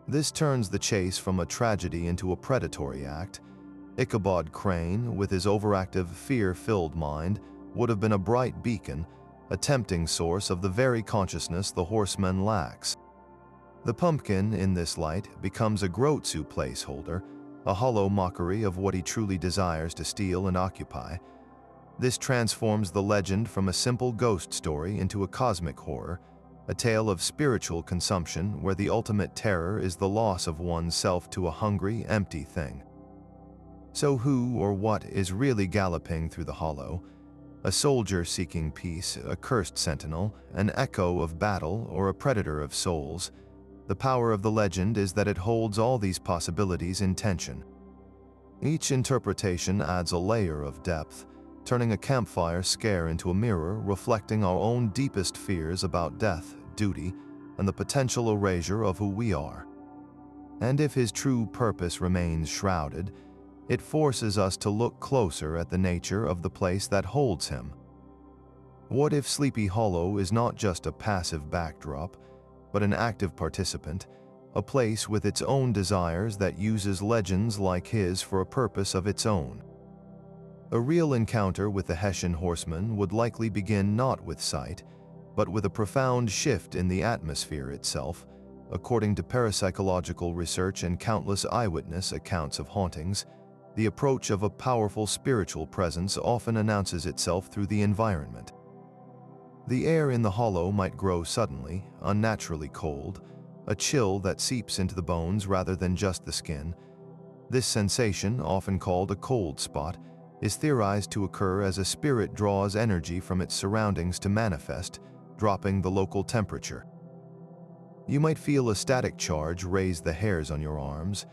This turns the chase from a tragedy into a predatory act. Ichabod Crane, with his overactive, fear-filled mind, would have been a bright beacon, a tempting source of the very consciousness the horseman lacks. The pumpkin, in this light, becomes a Grotsu placeholder, a hollow mockery of what he truly desires to steal and occupy. This transforms the legend from a simple ghost story into a cosmic horror, a tale of spiritual consumption where the ultimate terror is the loss of one's self to a hungry, empty thing. So who or what is really galloping through the hollow? A soldier seeking peace, a cursed sentinel, an echo of battle, or a predator of souls? The power of the legend is that it holds all these possibilities in tension. Each interpretation adds a layer of depth, turning a campfire scare into a mirror reflecting our own deepest fears about death, duty, and the potential erasure of who we are. And if his true purpose remains shrouded, it forces us to look closer at the nature of the place that holds him. What if Sleepy Hollow is not just a passive backdrop, but an active participant, a place with its own desires that uses legends like his for a purpose of its own? A real encounter with the Hessian Horseman would likely begin not with sight, but with a profound shift in the atmosphere itself. According to parapsychological research and countless eyewitness accounts of hauntings, the approach of a powerful spiritual presence often announces itself through the environment. The air in the hollow might grow suddenly, unnaturally cold, a chill that seeps into the bones rather than just the skin. This sensation, often called a cold spot, is theorized to occur as a spirit draws energy from its surroundings to manifest, dropping the local temperature. You might feel a static charge raise the hairs on your arms,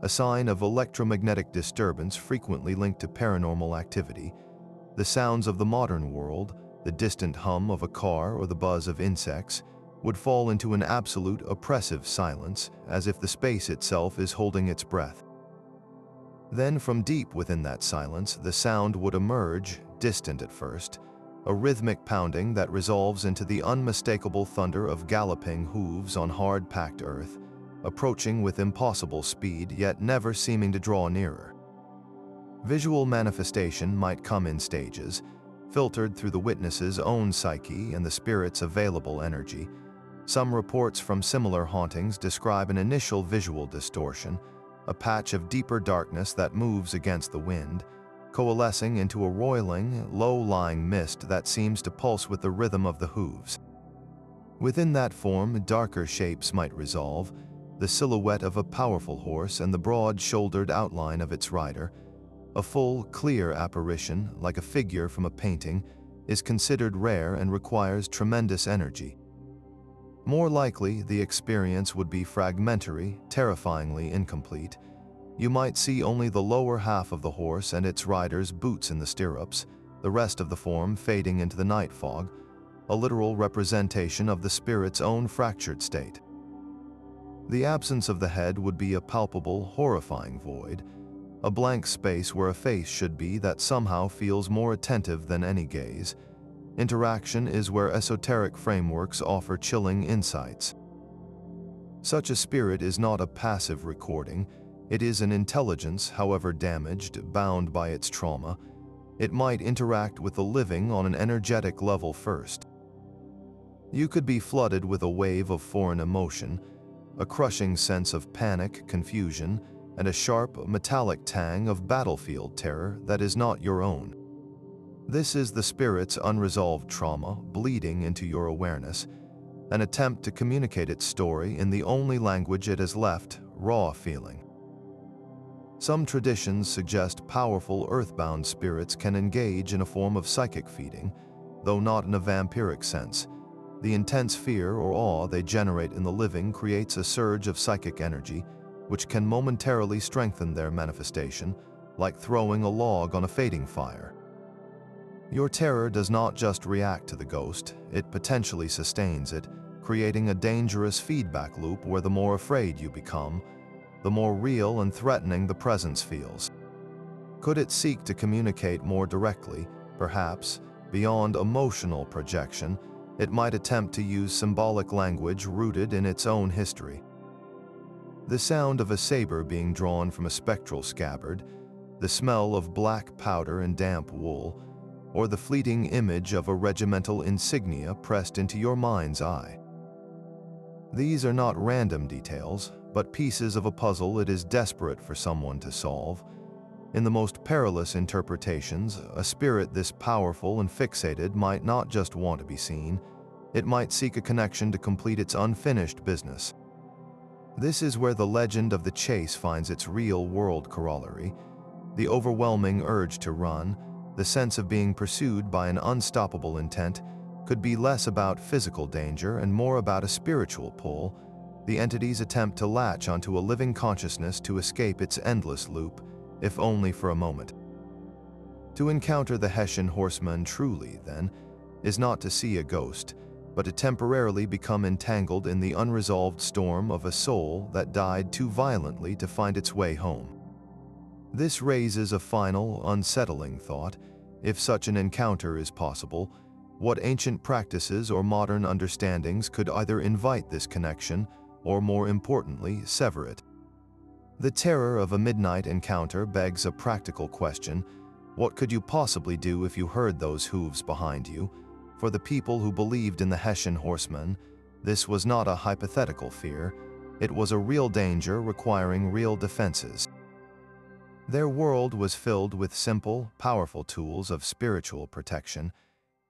a sign of electromagnetic disturbance frequently linked to paranormal activity. The sounds of the modern world, the distant hum of a car or the buzz of insects, would fall into an absolute oppressive silence, as if the space itself is holding its breath. Then from deep within that silence, the sound would emerge, distant at first, a rhythmic pounding that resolves into the unmistakable thunder of galloping hooves on hard-packed earth, approaching with impossible speed yet never seeming to draw nearer. Visual manifestation might come in stages, filtered through the witness's own psyche and the spirit's available energy. Some reports from similar hauntings describe an initial visual distortion, a patch of deeper darkness that moves against the wind, coalescing into a roiling, low-lying mist that seems to pulse with the rhythm of the hooves. Within that form, darker shapes might resolve, the silhouette of a powerful horse and the broad-shouldered outline of its rider. A full, clear apparition, like a figure from a painting, is considered rare and requires tremendous energy. More likely, the experience would be fragmentary, terrifyingly incomplete. You might see only the lower half of the horse and its rider's boots in the stirrups, the rest of the form fading into the night fog, a literal representation of the spirit's own fractured state. The absence of the head would be a palpable, horrifying void, a blank space where a face should be that somehow feels more attentive than any gaze. Interaction is where esoteric frameworks offer chilling insights. Such a spirit is not a passive recording. It is an intelligence, however damaged, bound by its trauma. It might interact with the living on an energetic level first. You could be flooded with a wave of foreign emotion, a crushing sense of panic, confusion, and a sharp, metallic tang of battlefield terror that is not your own. This is the spirit's unresolved trauma bleeding into your awareness, an attempt to communicate its story in the only language it has left, raw feeling. Some traditions suggest powerful earthbound spirits can engage in a form of psychic feeding, though not in a vampiric sense. The intense fear or awe they generate in the living creates a surge of psychic energy, which can momentarily strengthen their manifestation, like throwing a log on a fading fire. Your terror does not just react to the ghost, it potentially sustains it, creating a dangerous feedback loop where the more afraid you become, the more real and threatening the presence feels. Could it seek to communicate more directly, perhaps, beyond emotional projection? It might attempt to use symbolic language rooted in its own history. The sound of a saber being drawn from a spectral scabbard, the smell of black powder and damp wool, or the fleeting image of a regimental insignia pressed into your mind's eye. These are not random details, but pieces of a puzzle it is desperate for someone to solve. In the most perilous interpretations, a spirit this powerful and fixated might not just want to be seen, it might seek a connection to complete its unfinished business. This is where the legend of the chase finds its real-world corollary. The overwhelming urge to run, the sense of being pursued by an unstoppable intent, could be less about physical danger and more about a spiritual pull, the entity's attempt to latch onto a living consciousness to escape its endless loop, if only for a moment. To encounter the Hessian Horseman truly, then, is not to see a ghost, but to temporarily become entangled in the unresolved storm of a soul that died too violently to find its way home. This raises a final, unsettling thought. If such an encounter is possible, what ancient practices or modern understandings could either invite this connection or, more importantly, sever it? The terror of a midnight encounter begs a practical question. What could you possibly do if you heard those hooves behind you? For the people who believed in the Hessian Horseman, this was not a hypothetical fear. It was a real danger requiring real defenses. Their world was filled with simple, powerful tools of spiritual protection,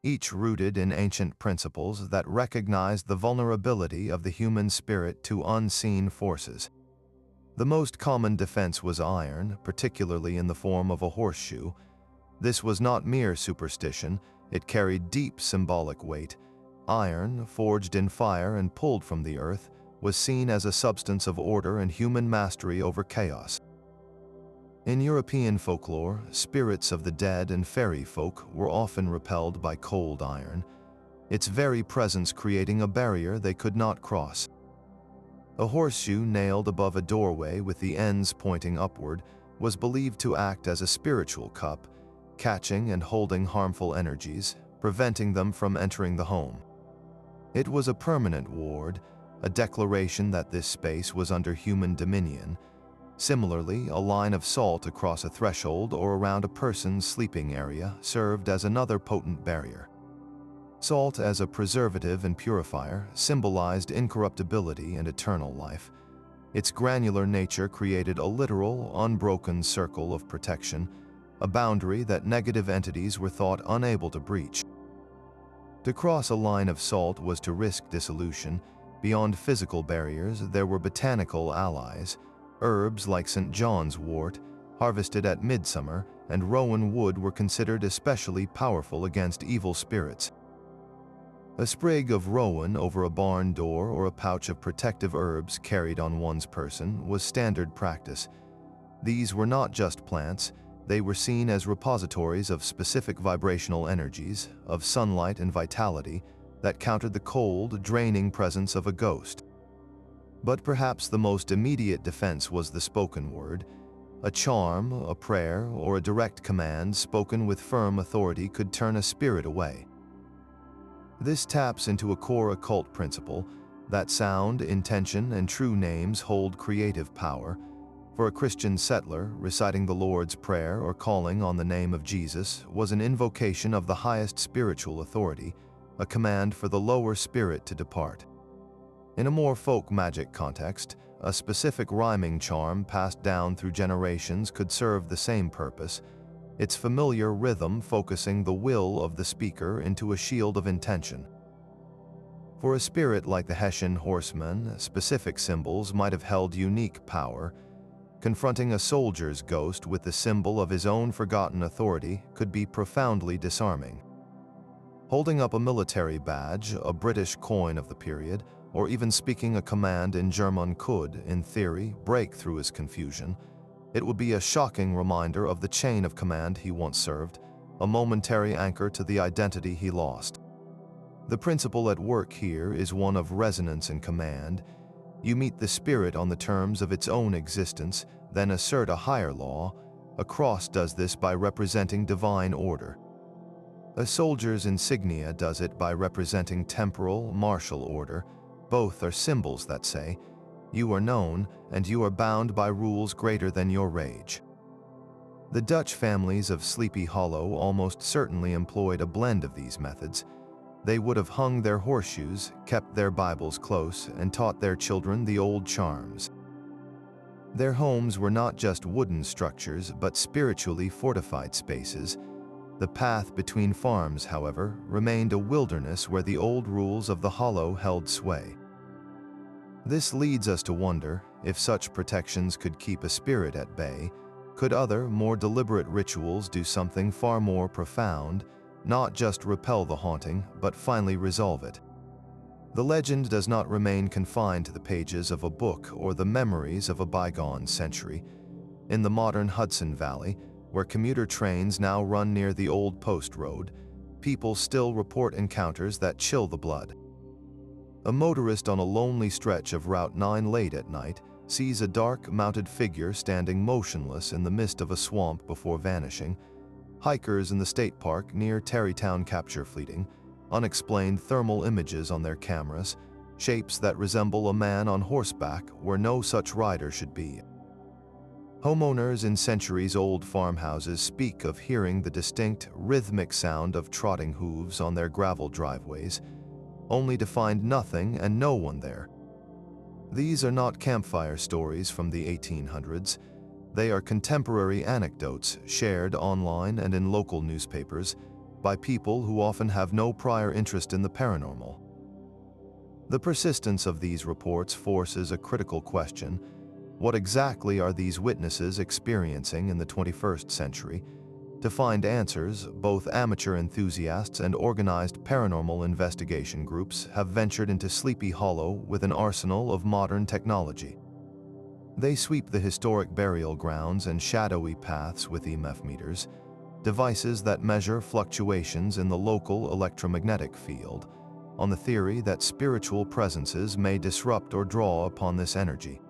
each rooted in ancient principles that recognized the vulnerability of the human spirit to unseen forces. The most common defense was iron, particularly in the form of a horseshoe. This was not mere superstition, it carried deep symbolic weight. Iron, forged in fire and pulled from the earth, was seen as a substance of order and human mastery over chaos. In European folklore, spirits of the dead and fairy folk were often repelled by cold iron, its very presence creating a barrier they could not cross. A horseshoe nailed above a doorway with the ends pointing upward was believed to act as a spiritual cup, catching and holding harmful energies, preventing them from entering the home. It was a permanent ward, a declaration that this space was under human dominion. Similarly, a line of salt across a threshold or around a person's sleeping area served as another potent barrier. Salt, as a preservative and purifier, symbolized incorruptibility and eternal life. Its granular nature created a literal, unbroken circle of protection, a boundary that negative entities were thought unable to breach. To cross a line of salt was to risk dissolution. Beyond physical barriers, there were botanical allies. Herbs like St. John's wort, harvested at midsummer, and rowan wood were considered especially powerful against evil spirits. A sprig of rowan over a barn door or a pouch of protective herbs carried on one's person was standard practice. These were not just plants, they were seen as repositories of specific vibrational energies, of sunlight and vitality, that countered the cold, draining presence of a ghost. But perhaps the most immediate defense was the spoken word. A charm, a prayer, or a direct command spoken with firm authority could turn a spirit away. This taps into a core occult principle that sound, intention, and true names hold creative power. For a Christian settler, reciting the Lord's Prayer or calling on the name of Jesus was an invocation of the highest spiritual authority, a command for the lower spirit to depart. In a more folk magic context, a specific rhyming charm passed down through generations could serve the same purpose, its familiar rhythm focusing the will of the speaker into a shield of intention. For a spirit like the Hessian Horseman, specific symbols might have held unique power. Confronting a soldier's ghost with the symbol of his own forgotten authority could be profoundly disarming. Holding up a military badge, a British coin of the period, or even speaking a command in German could, in theory, break through his confusion. It would be a shocking reminder of the chain of command he once served, a momentary anchor to the identity he lost. The principle at work here is one of resonance and command. You meet the spirit on the terms of its own existence, then assert a higher law. A cross does this by representing divine order. A soldier's insignia does it by representing temporal, martial order. Both are symbols that say, you are known and you are bound by rules greater than your rage. The Dutch families of Sleepy Hollow almost certainly employed a blend of these methods. They would have hung their horseshoes, kept their Bibles close, and taught their children the old charms. Their homes were not just wooden structures, but spiritually fortified spaces. The path between farms, however, remained a wilderness where the old rules of the hollow held sway. This leads us to wonder, if such protections could keep a spirit at bay, could other, more deliberate rituals do something far more profound, not just repel the haunting, but finally resolve it? The legend does not remain confined to the pages of a book or the memories of a bygone century. In the modern Hudson Valley, where commuter trains now run near the old post road, people still report encounters that chill the blood. A motorist on a lonely stretch of Route 9 late at night sees a dark, mounted figure standing motionless in the mist of a swamp before vanishing. Hikers in the state park near Tarrytown capture fleeting, unexplained thermal images on their cameras, shapes that resemble a man on horseback where no such rider should be. Homeowners in centuries-old farmhouses speak of hearing the distinct, rhythmic sound of trotting hooves on their gravel driveways, only to find nothing and no one there. These are not campfire stories from the 1800s. They are contemporary anecdotes shared online and in local newspapers by people who often have no prior interest in the paranormal. The persistence of these reports forces a critical question. What exactly are these witnesses experiencing in the 21st century? To find answers, both amateur enthusiasts and organized paranormal investigation groups have ventured into Sleepy Hollow with an arsenal of modern technology. They sweep the historic burial grounds and shadowy paths with EMF meters, devices that measure fluctuations in the local electromagnetic field, on the theory that spiritual presences may disrupt or draw upon this energy.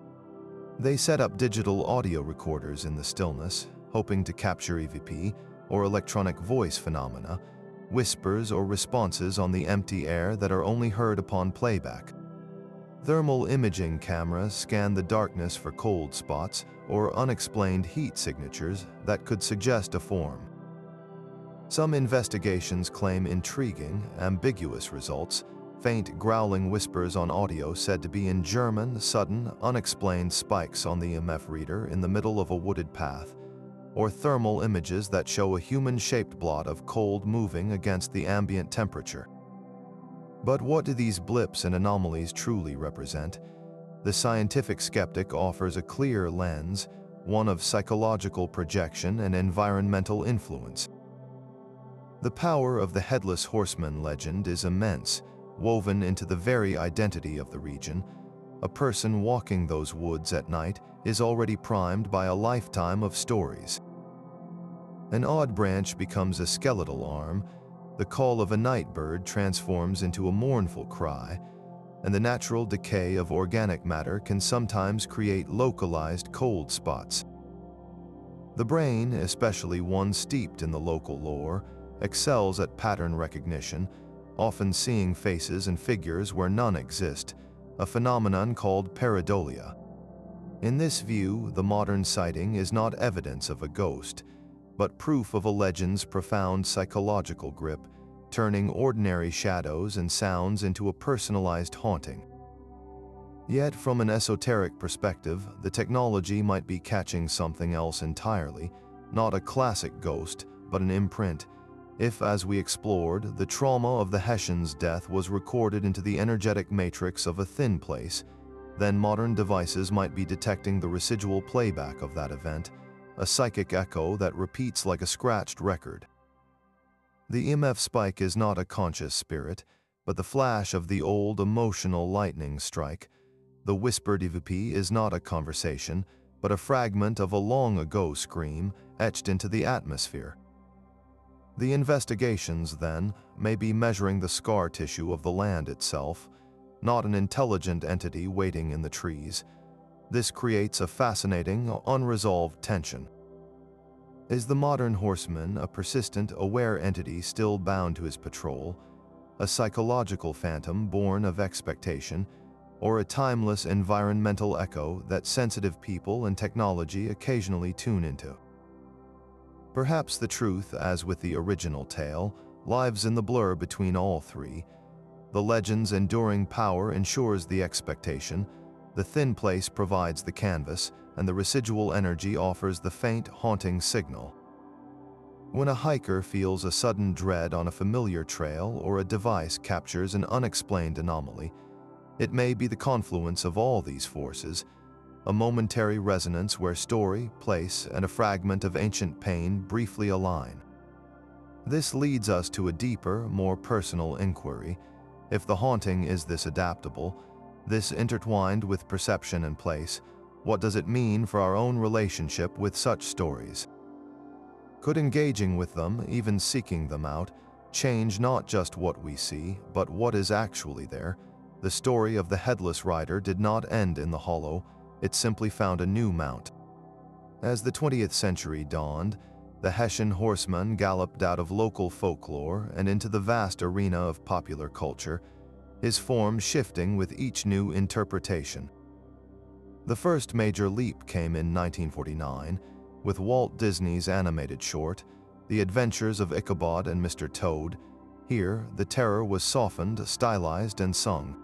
They set up digital audio recorders in the stillness, hoping to capture EVP or electronic voice phenomena, whispers or responses on the empty air that are only heard upon playback. Thermal imaging cameras scan the darkness for cold spots or unexplained heat signatures that could suggest a form. Some investigations claim intriguing, ambiguous results, faint growling whispers on audio said to be in German, sudden, unexplained spikes on the EMF reader in the middle of a wooded path, or thermal images that show a human-shaped blot of cold moving against the ambient temperature. But what do these blips and anomalies truly represent? The scientific skeptic offers a clear lens, one of psychological projection and environmental influence. The power of the Headless Horseman legend is immense, woven into the very identity of the region. A person walking those woods at night is already primed by a lifetime of stories. An odd branch becomes a skeletal arm, the call of a night bird transforms into a mournful cry, and the natural decay of organic matter can sometimes create localized cold spots. The brain, especially one steeped in the local lore, excels at pattern recognition, often seeing faces and figures where none exist, a phenomenon called pareidolia. In this view, the modern sighting is not evidence of a ghost, but proof of a legend's profound psychological grip, turning ordinary shadows and sounds into a personalized haunting. Yet, from an esoteric perspective, the technology might be catching something else entirely, not a classic ghost, but an imprint. If, as we explored, the trauma of the Hessian's death was recorded into the energetic matrix of a thin place, then modern devices might be detecting the residual playback of that event, a psychic echo that repeats like a scratched record. The EMF spike is not a conscious spirit, but the flash of the old emotional lightning strike. The whispered EVP is not a conversation, but a fragment of a long-ago scream etched into the atmosphere. The investigations, then, may be measuring the scar tissue of the land itself, not an intelligent entity waiting in the trees. This creates a fascinating, unresolved tension. Is the modern horseman a persistent, aware entity still bound to his patrol, a psychological phantom born of expectation, or a timeless environmental echo that sensitive people and technology occasionally tune into? Perhaps the truth, as with the original tale, lies in the blur between all three. The legend's enduring power ensures the expectation, the thin place provides the canvas, and the residual energy offers the faint, haunting signal. When a hiker feels a sudden dread on a familiar trail or a device captures an unexplained anomaly, it may be the confluence of all these forces, a momentary resonance where story, place, and a fragment of ancient pain briefly align. This leads us to a deeper, more personal inquiry. If the haunting is this adaptable, this intertwined with perception and place, what does it mean for our own relationship with such stories? Could engaging with them, even seeking them out, change not just what we see, but what is actually there? The story of the Headless Rider did not end in the hollow, it simply found a new mount. As the 20th century dawned, the Hessian Horseman galloped out of local folklore and into the vast arena of popular culture, his form shifting with each new interpretation. The first major leap came in 1949, with Walt Disney's animated short, The Adventures of Ichabod and Mr. Toad. Here, the terror was softened, stylized, and sung.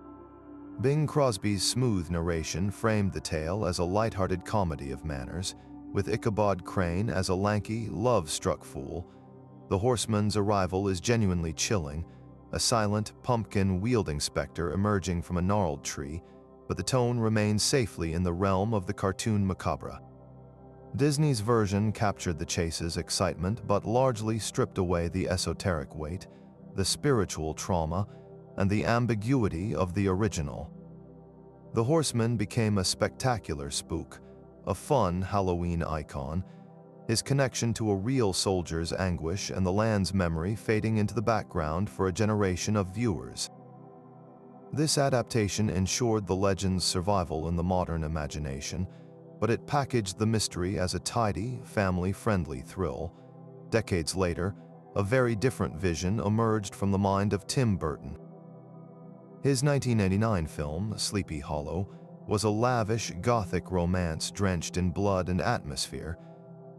Bing Crosby's smooth narration framed the tale as a light-hearted comedy of manners, with Ichabod Crane as a lanky, love-struck fool. The horseman's arrival is genuinely chilling, a silent, pumpkin-wielding specter emerging from a gnarled tree, but the tone remains safely in the realm of the cartoon macabre. Disney's version captured the chase's excitement but largely stripped away the esoteric weight, the spiritual trauma, and the ambiguity of the original. The Horseman became a spectacular spook, a fun Halloween icon, his connection to a real soldier's anguish and the land's memory fading into the background for a generation of viewers. This adaptation ensured the legend's survival in the modern imagination, but it packaged the mystery as a tidy, family-friendly thrill. Decades later, a very different vision emerged from the mind of Tim Burton. His 1989 film, Sleepy Hollow, was a lavish, gothic romance drenched in blood and atmosphere.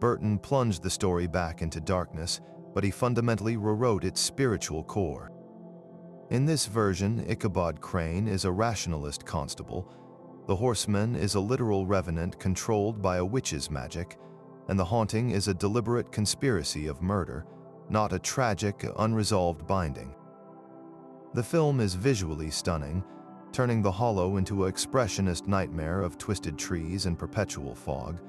Burton plunged the story back into darkness, but he fundamentally rewrote its spiritual core. In this version, Ichabod Crane is a rationalist constable, the Horseman is a literal revenant controlled by a witch's magic, and the haunting is a deliberate conspiracy of murder, not a tragic, unresolved binding. The film is visually stunning, turning the Hollow into an expressionist nightmare of twisted trees and perpetual fog.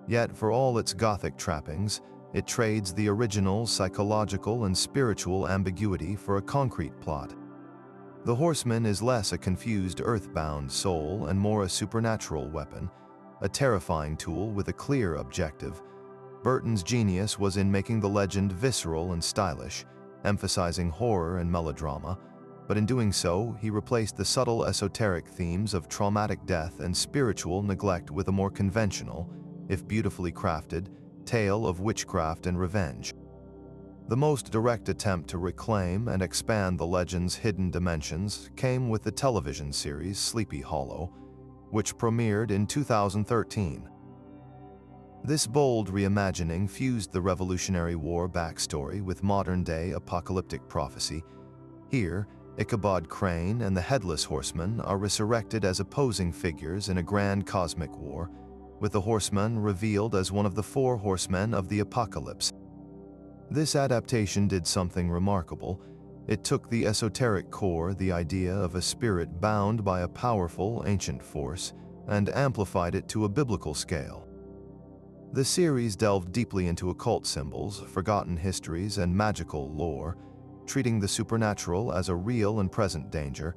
Yet, for all its gothic trappings, it trades the original psychological and spiritual ambiguity for a concrete plot. The Horseman is less a confused earthbound soul and more a supernatural weapon, a terrifying tool with a clear objective. Burton's genius was in making the legend visceral and stylish, emphasizing horror and melodrama, but in doing so, he replaced the subtle esoteric themes of traumatic death and spiritual neglect with a more conventional, if beautifully crafted, tale of witchcraft and revenge. The most direct attempt to reclaim and expand the legend's hidden dimensions came with the television series Sleepy Hollow, which premiered in 2013. This bold reimagining fused the Revolutionary War backstory with modern-day apocalyptic prophecy. Here, Ichabod Crane and the Headless Horseman are resurrected as opposing figures in a grand cosmic war, with the Horseman revealed as one of the four horsemen of the apocalypse. This adaptation did something remarkable. It took the esoteric core, the idea of a spirit bound by a powerful, ancient force, and amplified it to a biblical scale. The series delved deeply into occult symbols, forgotten histories, and magical lore, treating the supernatural as a real and present danger.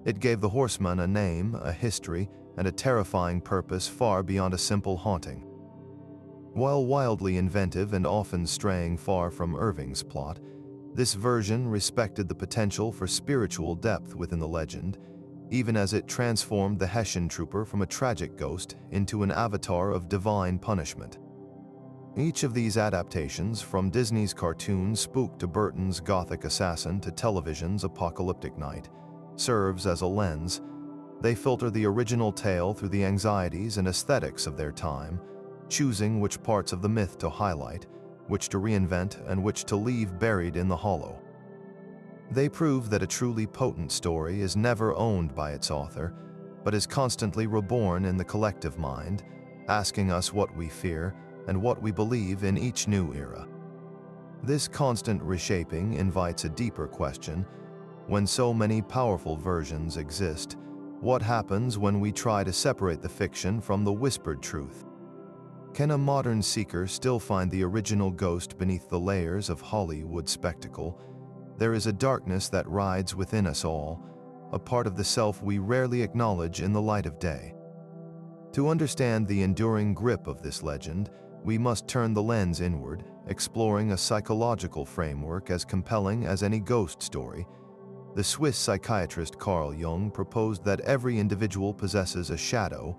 It gave the Horseman a name, a history, and a terrifying purpose far beyond a simple haunting. While wildly inventive and often straying far from Irving's plot, this version respected the potential for spiritual depth within the legend, even as it transformed the Hessian trooper from a tragic ghost into an avatar of divine punishment. Each of these adaptations, from Disney's cartoon spook to Burton's gothic assassin to television's apocalyptic night, serves as a lens. They filter the original tale through the anxieties and aesthetics of their time, choosing which parts of the myth to highlight, which to reinvent, and which to leave buried in the hollow. They prove that a truly potent story is never owned by its author, but is constantly reborn in the collective mind, asking us what we fear and what we believe in each new era. This constant reshaping invites a deeper question. When so many powerful versions exist, what happens when we try to separate the fiction from the whispered truth? Can a modern seeker still find the original ghost beneath the layers of Hollywood spectacle? There is a darkness that rides within us all, a part of the self we rarely acknowledge in the light of day. To understand the enduring grip of this legend, we must turn the lens inward, exploring a psychological framework as compelling as any ghost story. The Swiss psychiatrist Carl Jung proposed that every individual possesses a shadow,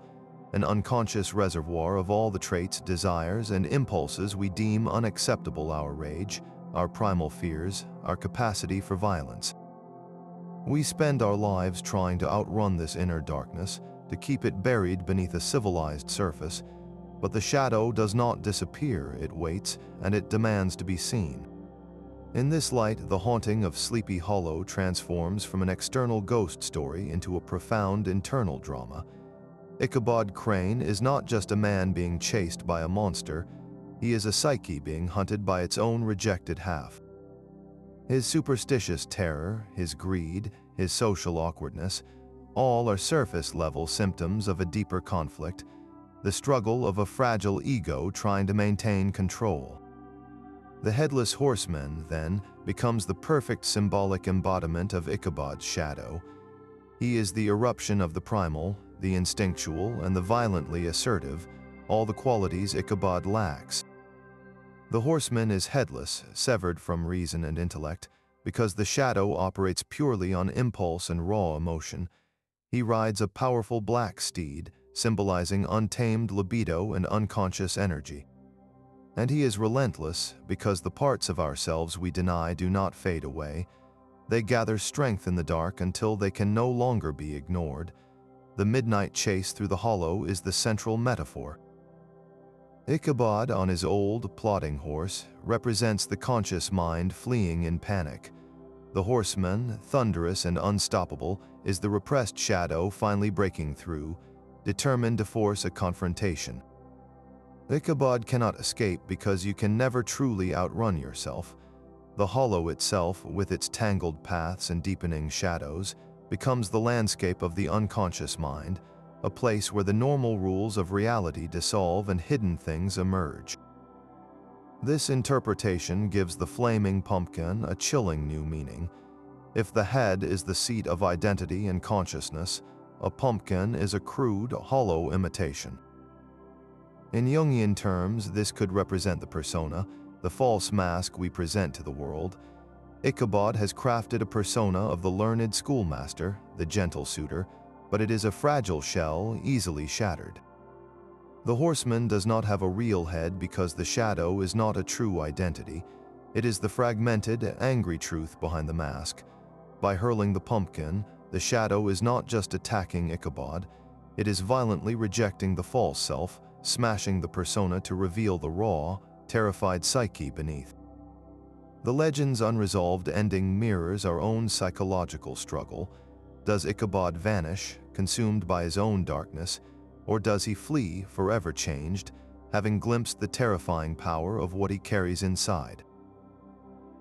an unconscious reservoir of all the traits, desires, and impulses we deem unacceptable: our rage, our primal fears, our capacity for violence. We spend our lives trying to outrun this inner darkness, to keep it buried beneath a civilized surface, but the shadow does not disappear, it waits, and it demands to be seen. In this light, the haunting of Sleepy Hollow transforms from an external ghost story into a profound internal drama. Ichabod Crane is not just a man being chased by a monster, he is a psyche being hunted by its own rejected half. His superstitious terror, his greed, his social awkwardness, all are surface-level symptoms of a deeper conflict, the struggle of a fragile ego trying to maintain control. The Headless Horseman, then, becomes the perfect symbolic embodiment of Ichabod's shadow. He is the eruption of the primal, the instinctual, and the violently assertive, all the qualities Ichabod lacks. The horseman is headless, severed from reason and intellect, because the shadow operates purely on impulse and raw emotion. He rides a powerful black steed, symbolizing untamed libido and unconscious energy. And he is relentless because the parts of ourselves we deny do not fade away. They gather strength in the dark until they can no longer be ignored. The midnight chase through the hollow is the central metaphor. Ichabod, on his old, plodding horse, represents the conscious mind fleeing in panic. The horseman, thunderous and unstoppable, is the repressed shadow finally breaking through, determined to force a confrontation. Ichabod cannot escape because you can never truly outrun yourself. The hollow itself, with its tangled paths and deepening shadows, becomes the landscape of the unconscious mind, a place where the normal rules of reality dissolve and hidden things emerge. This interpretation gives the flaming pumpkin a chilling new meaning. If the head is the seat of identity and consciousness, a pumpkin is a crude, hollow imitation. In Jungian terms, this could represent the persona, the false mask we present to the world. Ichabod has crafted a persona of the learned schoolmaster, the gentle suitor, but it is a fragile shell, easily shattered. The horseman does not have a real head because the shadow is not a true identity. It is the fragmented, angry truth behind the mask. By hurling the pumpkin, the shadow is not just attacking Ichabod, it is violently rejecting the false self, smashing the persona to reveal the raw, terrified psyche beneath. The legend's unresolved ending mirrors our own psychological struggle. Does Ichabod vanish, consumed by his own darkness, or does he flee, forever changed, having glimpsed the terrifying power of what he carries inside?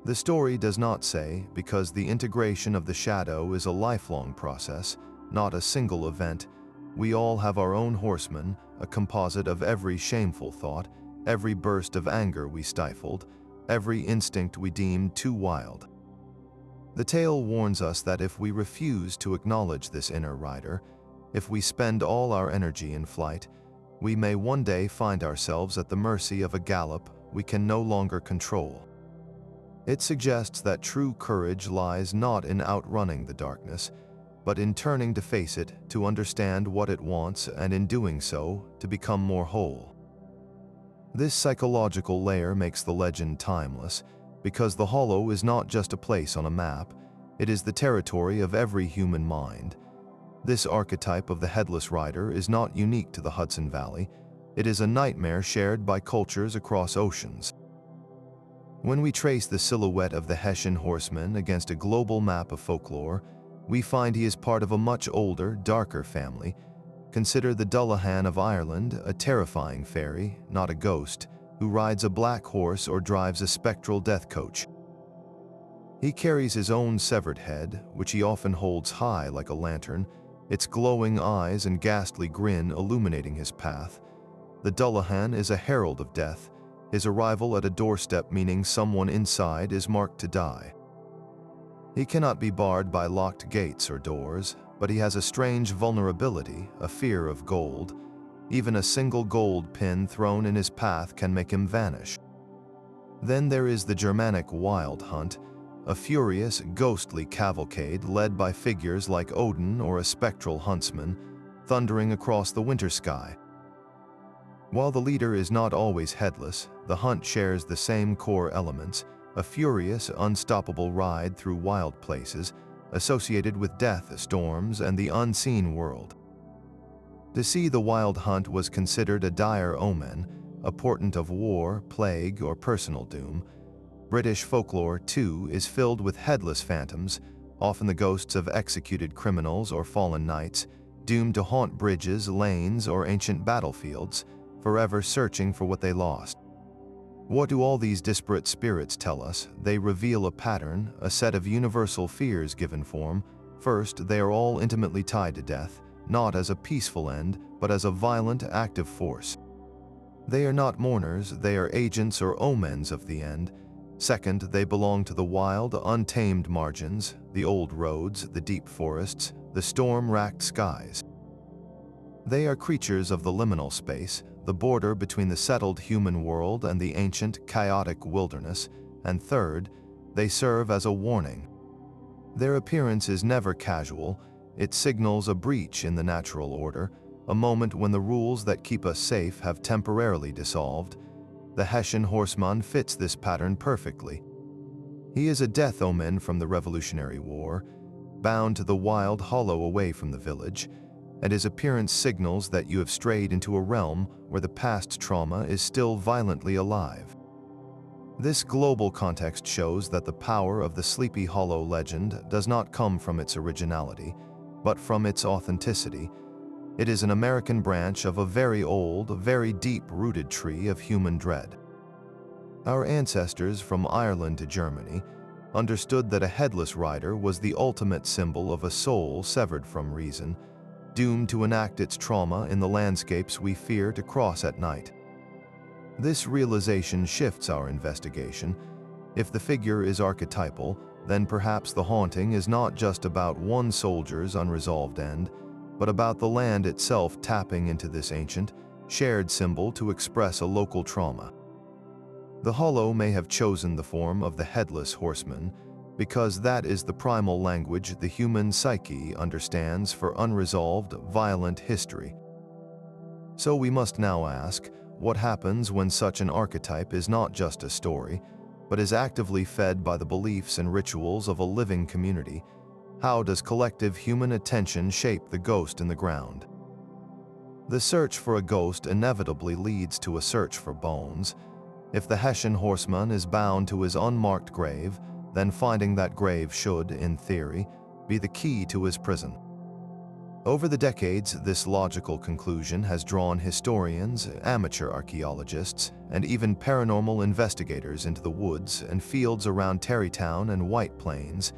The story does not say, because the integration of the shadow is a lifelong process, not a single event. We all have our own horseman, a composite of every shameful thought, every burst of anger we stifled, every instinct we deemed too wild. The tale warns us that if we refuse to acknowledge this inner rider, if we spend all our energy in flight, we may one day find ourselves at the mercy of a gallop we can no longer control. It suggests that true courage lies not in outrunning the darkness, but in turning to face it, to understand what it wants, and in doing so, to become more whole. This psychological layer makes the legend timeless, because the hollow is not just a place on a map, it is the territory of every human mind. This archetype of the headless rider is not unique to the Hudson Valley, it is a nightmare shared by cultures across oceans. When we trace the silhouette of the Hessian Horseman against a global map of folklore, we find he is part of a much older, darker family. Consider the Dullahan of Ireland, a terrifying fairy, not a ghost, who rides a black horse or drives a spectral death coach. He carries his own severed head, which he often holds high like a lantern, its glowing eyes and ghastly grin illuminating his path. The Dullahan is a herald of death, his arrival at a doorstep meaning someone inside is marked to die. He cannot be barred by locked gates or doors, but he has a strange vulnerability, a fear of gold. Even a single gold pin thrown in his path can make him vanish. Then there is the Germanic wild hunt, a furious, ghostly cavalcade led by figures like Odin or a spectral huntsman, thundering across the winter sky. While the leader is not always headless, the hunt shares the same core elements, a furious, unstoppable ride through wild places, associated with death, storms, and the unseen world. To see the wild hunt was considered a dire omen, a portent of war, plague, or personal doom. British folklore, too, is filled with headless phantoms, often the ghosts of executed criminals or fallen knights, doomed to haunt bridges, lanes, or ancient battlefields, forever searching for what they lost. What do all these disparate spirits tell us? They reveal a pattern, a set of universal fears given form. First, they are all intimately tied to death, not as a peaceful end, but as a violent, active force. They are not mourners, they are agents or omens of the end. Second, they belong to the wild, untamed margins, the old roads, the deep forests, the storm-racked skies. They are creatures of the liminal space, the border between the settled human world and the ancient, chaotic wilderness. And third, they serve as a warning. Their appearance is never casual. It signals a breach in the natural order, a moment when the rules that keep us safe have temporarily dissolved. The Hessian Horseman fits this pattern perfectly. He is a death omen from the Revolutionary War, bound to the wild hollow away from the village, and his appearance signals that you have strayed into a realm where the past trauma is still violently alive. This global context shows that the power of the Sleepy Hollow legend does not come from its originality, but from its authenticity. It is an American branch of a very old, very deep-rooted tree of human dread. Our ancestors from Ireland to Germany understood that a headless rider was the ultimate symbol of a soul severed from reason, doomed to enact its trauma in the landscapes we fear to cross at night. This realization shifts our investigation. If the figure is archetypal, then perhaps the haunting is not just about one soldier's unresolved end, but about the land itself tapping into this ancient, shared symbol to express a local trauma. The hollow may have chosen the form of the Headless Horseman because that is the primal language the human psyche understands for unresolved, violent history. So we must now ask, what happens when such an archetype is not just a story, but is actively fed by the beliefs and rituals of a living community? How does collective human attention shape the ghost in the ground? The search for a ghost inevitably leads to a search for bones. If the Hessian Horseman is bound to his unmarked grave, then finding that grave should, in theory, be the key to his prison. Over the decades, this logical conclusion has drawn historians, amateur archaeologists, and even paranormal investigators into the woods and fields around Terrytown and White Plains,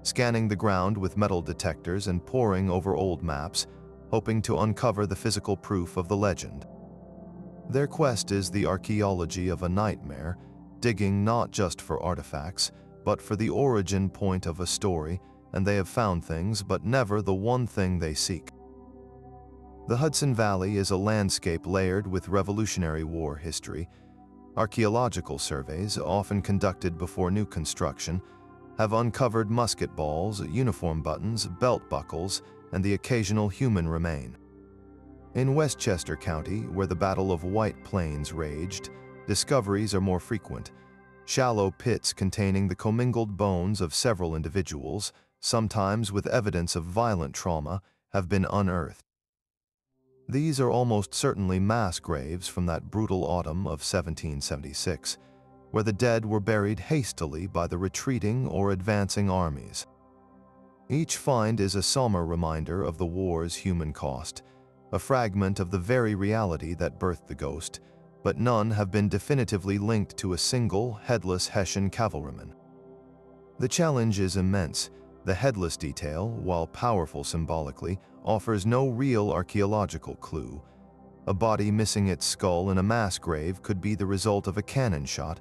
scanning the ground with metal detectors and poring over old maps, hoping to uncover the physical proof of the legend. Their quest is the archaeology of a nightmare, digging not just for artifacts, but for the origin point of a story, and they have found things, but never the one thing they seek. The Hudson Valley is a landscape layered with Revolutionary War history. Archaeological surveys, often conducted before new construction, have uncovered musket balls, uniform buttons, belt buckles, and the occasional human remain. In Westchester County, where the Battle of White Plains raged, discoveries are more frequent. Shallow pits containing the commingled bones of several individuals, sometimes with evidence of violent trauma, have been unearthed. These are almost certainly mass graves from that brutal autumn of 1776, where the dead were buried hastily by the retreating or advancing armies. Each find is a somber reminder of the war's human cost, a fragment of the very reality that birthed the ghost, but none have been definitively linked to a single headless Hessian cavalryman. The challenge is immense. The headless detail, while powerful symbolically, offers no real archaeological clue. A body missing its skull in a mass grave could be the result of a cannon shot,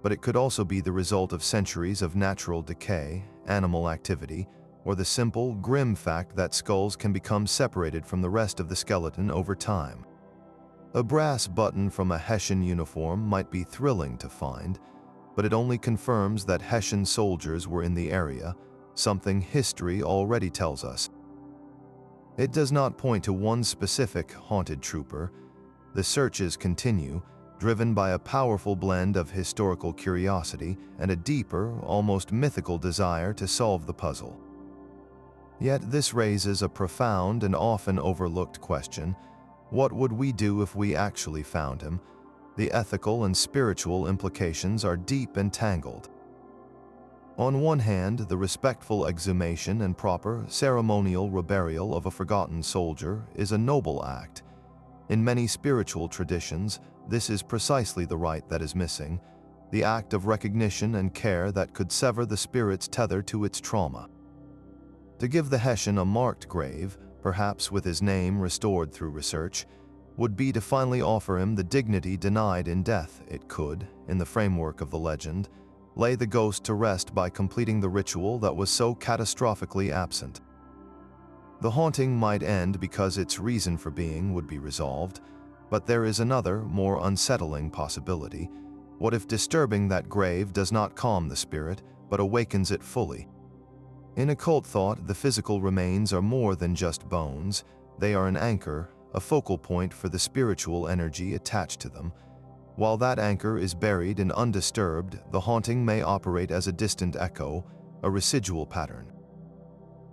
but it could also be the result of centuries of natural decay, animal activity, or the simple, grim fact that skulls can become separated from the rest of the skeleton over time. A brass button from a Hessian uniform might be thrilling to find, but it only confirms that Hessian soldiers were in the area, something history already tells us. It does not point to one specific haunted trooper. The searches continue, driven by a powerful blend of historical curiosity and a deeper, almost mythical desire to solve the puzzle. Yet this raises a profound and often overlooked question: what would we do if we actually found him? The ethical and spiritual implications are deep and tangled. On one hand, the respectful exhumation and proper ceremonial reburial of a forgotten soldier is a noble act. In many spiritual traditions, this is precisely the rite that is missing, the act of recognition and care that could sever the spirit's tether to its trauma. To give the Hessian a marked grave, perhaps with his name restored through research, would be to finally offer him the dignity denied in death. It could, in the framework of the legend, lay the ghost to rest by completing the ritual that was so catastrophically absent. The haunting might end because its reason for being would be resolved, but there is another, more unsettling possibility. What if disturbing that grave does not calm the spirit, but awakens it fully? In occult thought, the physical remains are more than just bones. They are an anchor, a focal point for the spiritual energy attached to them. While that anchor is buried and undisturbed, the haunting may operate as a distant echo, a residual pattern.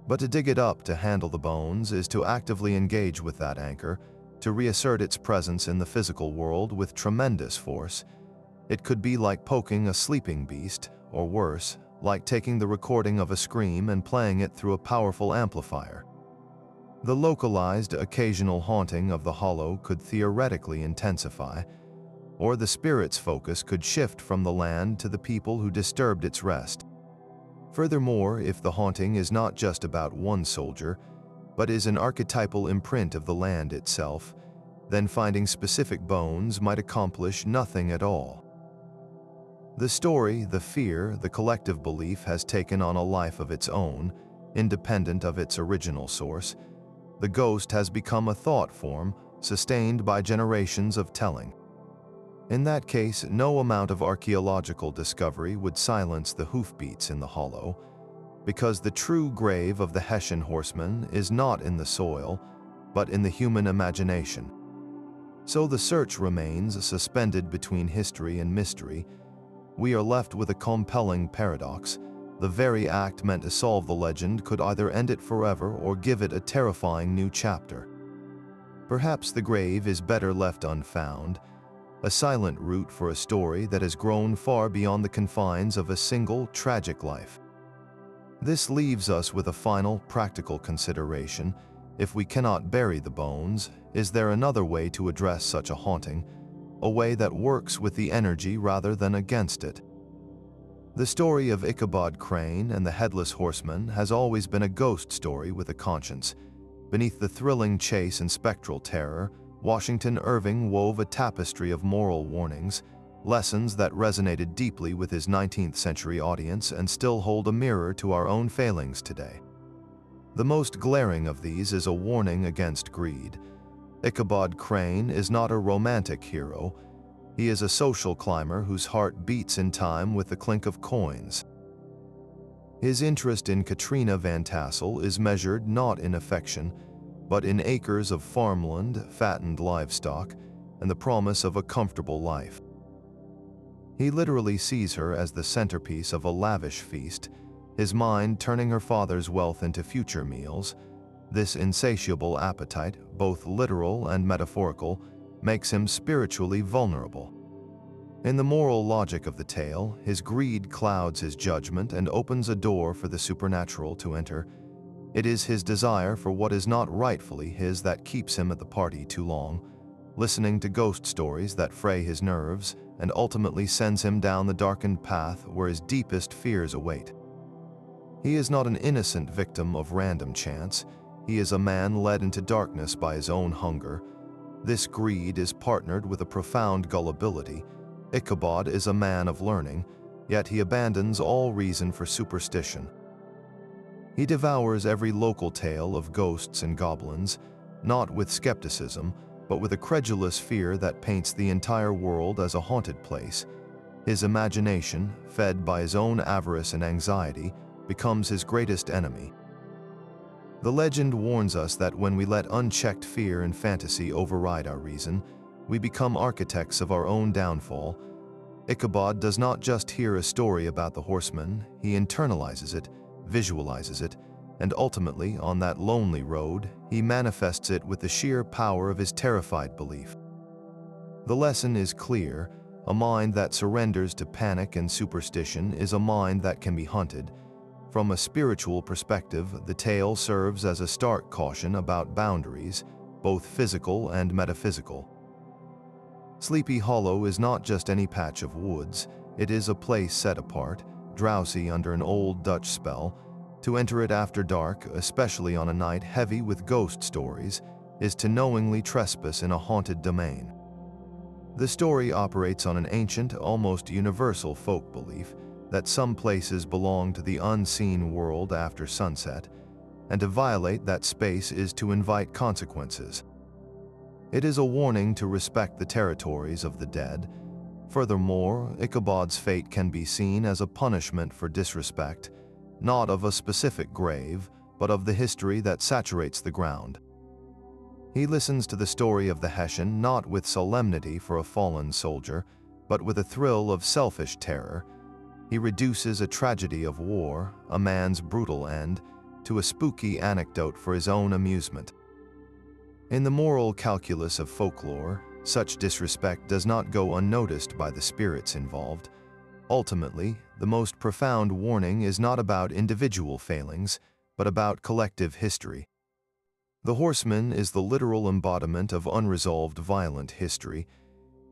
But to dig it up to handle the bones is to actively engage with that anchor, to reassert its presence in the physical world with tremendous force. It could be like poking a sleeping beast, or worse, like taking the recording of a scream and playing it through a powerful amplifier. The localized, occasional haunting of the hollow could theoretically intensify, or the spirit's focus could shift from the land to the people who disturbed its rest. Furthermore, if the haunting is not just about one soldier, but is an archetypal imprint of the land itself, then finding specific bones might accomplish nothing at all. The story, the fear, the collective belief has taken on a life of its own, independent of its original source. The ghost has become a thought form, sustained by generations of telling. In that case, no amount of archaeological discovery would silence the hoofbeats in the hollow, because the true grave of the Hessian Horseman is not in the soil, but in the human imagination. So the search remains suspended between history and mystery. We are left with a compelling paradox. The very act meant to solve the legend could either end it forever or give it a terrifying new chapter. Perhaps the grave is better left unfound, a silent route for a story that has grown far beyond the confines of a single tragic life. This leaves us with a final, practical consideration. If we cannot bury the bones, is there another way to address such a haunting, a way that works with the energy rather than against it? The story of Ichabod Crane and the Headless Horseman has always been a ghost story with a conscience. Beneath the thrilling chase and spectral terror, Washington Irving wove a tapestry of moral warnings, lessons that resonated deeply with his 19th century audience and still hold a mirror to our own failings today. The most glaring of these is a warning against greed. Ichabod Crane is not a romantic hero. He is a social climber whose heart beats in time with the clink of coins. His interest in Katrina Van Tassel is measured not in affection, but in acres of farmland, fattened livestock, and the promise of a comfortable life. He literally sees her as the centerpiece of a lavish feast, his mind turning her father's wealth into future meals. This insatiable appetite, both literal and metaphorical, makes him spiritually vulnerable. In the moral logic of the tale, his greed clouds his judgment and opens a door for the supernatural to enter. It is his desire for what is not rightfully his that keeps him at the party too long, listening to ghost stories that fray his nerves and ultimately sends him down the darkened path where his deepest fears await. He is not an innocent victim of random chance. He is a man led into darkness by his own hunger. This greed is partnered with a profound gullibility. Ichabod is a man of learning, yet he abandons all reason for superstition. He devours every local tale of ghosts and goblins, not with skepticism, but with a credulous fear that paints the entire world as a haunted place. His imagination, fed by his own avarice and anxiety, becomes his greatest enemy. The legend warns us that when we let unchecked fear and fantasy override our reason, we become architects of our own downfall. Ichabod does not just hear a story about the horseman, he internalizes it, visualizes it, and ultimately, on that lonely road, he manifests it with the sheer power of his terrified belief. The lesson is clear: a mind that surrenders to panic and superstition is a mind that can be hunted. From a spiritual perspective, the tale serves as a stark caution about boundaries, both physical and metaphysical. Sleepy Hollow is not just any patch of woods, it is a place set apart, drowsy under an old Dutch spell, To enter it after dark, especially on a night heavy with ghost stories, is to knowingly trespass in a haunted domain. The story operates on an ancient, almost universal folk belief that some places belong to the unseen world after sunset, and to violate that space is to invite consequences. It is a warning to respect the territories of the dead. Furthermore, Ichabod's fate can be seen as a punishment for disrespect, not of a specific grave, but of the history that saturates the ground. He listens to the story of the Hessian not with solemnity for a fallen soldier, but with a thrill of selfish terror. He reduces a tragedy of war, a man's brutal end, to a spooky anecdote for his own amusement. In the moral calculus of folklore, such disrespect does not go unnoticed by the spirits involved. Ultimately, the most profound warning is not about individual failings, but about collective history. The horseman is the literal embodiment of unresolved violent history.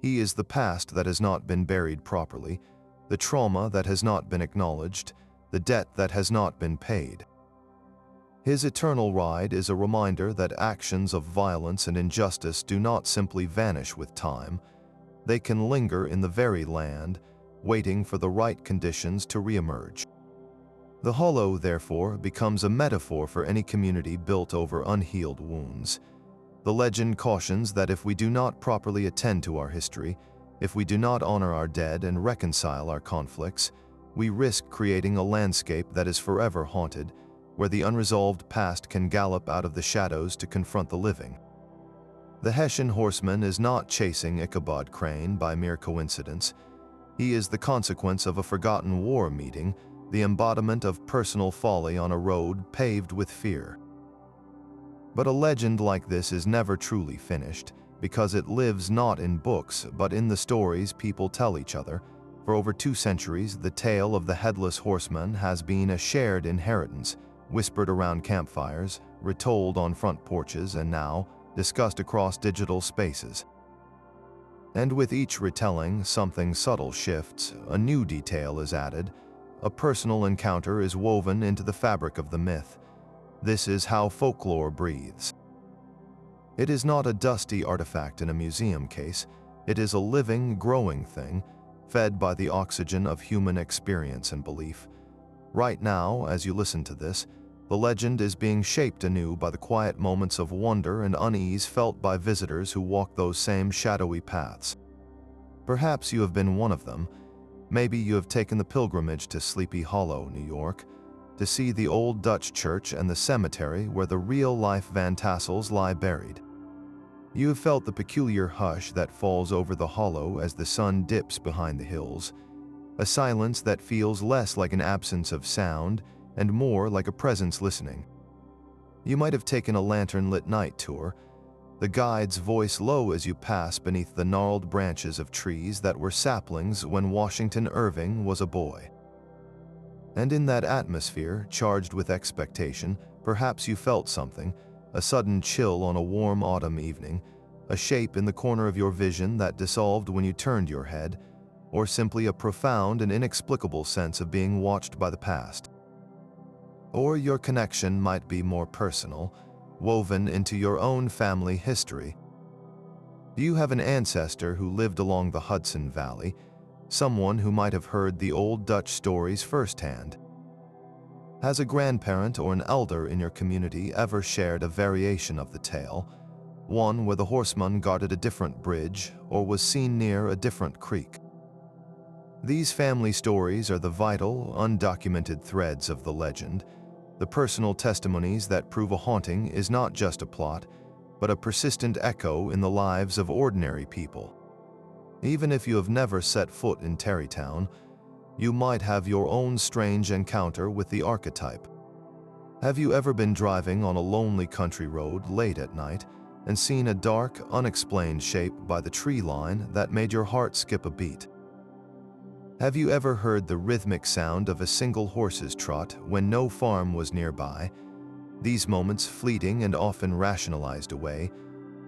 He is the past that has not been buried properly, the trauma that has not been acknowledged, the debt that has not been paid. His eternal ride is a reminder that actions of violence and injustice do not simply vanish with time. They can linger in the very land, waiting for the right conditions to reemerge. The hollow, therefore, becomes a metaphor for any community built over unhealed wounds. The legend cautions that if we do not properly attend to our history, if we do not honor our dead and reconcile our conflicts, we risk creating a landscape that is forever haunted, where the unresolved past can gallop out of the shadows to confront the living. The Hessian Horseman is not chasing Ichabod Crane by mere coincidence. He is the consequence of a forgotten war meeting, the embodiment of personal folly on a road paved with fear. But a legend like this is never truly finished, because it lives not in books, but in the stories people tell each other. For over 2 centuries, the tale of the Headless Horseman has been a shared inheritance, whispered around campfires, retold on front porches, and now discussed across digital spaces. And with each retelling, something subtle shifts, a new detail is added, a personal encounter is woven into the fabric of the myth. This is how folklore breathes. It is not a dusty artifact in a museum case. It is a living, growing thing, fed by the oxygen of human experience and belief. Right now, as you listen to this, the legend is being shaped anew by the quiet moments of wonder and unease felt by visitors who walk those same shadowy paths. Perhaps you have been one of them. Maybe you have taken the pilgrimage to Sleepy Hollow, New York, to see the old Dutch church and the cemetery where the real-life Van Tassels lie buried. You have felt the peculiar hush that falls over the hollow as the sun dips behind the hills, a silence that feels less like an absence of sound and more like a presence listening. You might have taken a lantern-lit night tour, the guide's voice low as you pass beneath the gnarled branches of trees that were saplings when Washington Irving was a boy. And in that atmosphere, charged with expectation, perhaps you felt something, a sudden chill on a warm autumn evening, a shape in the corner of your vision that dissolved when you turned your head, or simply a profound and inexplicable sense of being watched by the past. Or your connection might be more personal, woven into your own family history. Do you have an ancestor who lived along the Hudson Valley, someone who might have heard the old Dutch stories firsthand? Has a grandparent or an elder in your community ever shared a variation of the tale, one where the horseman guarded a different bridge or was seen near a different creek? These family stories are the vital, undocumented threads of the legend, the personal testimonies that prove a haunting is not just a plot, but a persistent echo in the lives of ordinary people. Even if you have never set foot in Tarrytown, you might have your own strange encounter with the archetype. Have you ever been driving on a lonely country road late at night and seen a dark, unexplained shape by the tree line that made your heart skip a beat? Have you ever heard the rhythmic sound of a single horse's trot when no farm was nearby? These moments, fleeting and often rationalized away,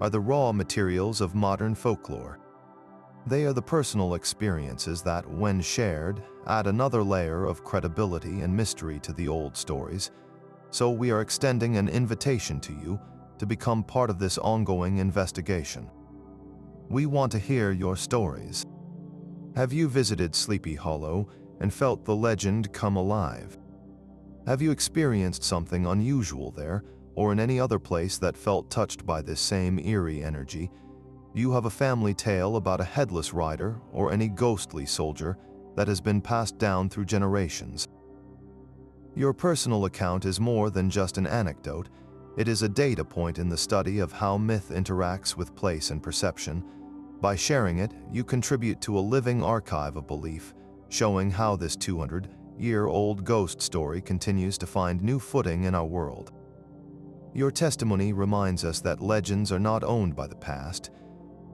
are the raw materials of modern folklore. They are the personal experiences that, when shared, add another layer of credibility and mystery to the old stories. So we are extending an invitation to you to become part of this ongoing investigation. We want to hear your stories. Have you visited Sleepy Hollow and felt the legend come alive? Have you experienced something unusual there, or in any other place that felt touched by this same eerie energy? Do you have a family tale about a headless rider or any ghostly soldier that has been passed down through generations? Your personal account is more than just an anecdote. It is a data point in the study of how myth interacts with place and perception. By sharing it, you contribute to a living archive of belief, showing how this 200-year-old ghost story continues to find new footing in our world. Your testimony reminds us that legends are not owned by the past.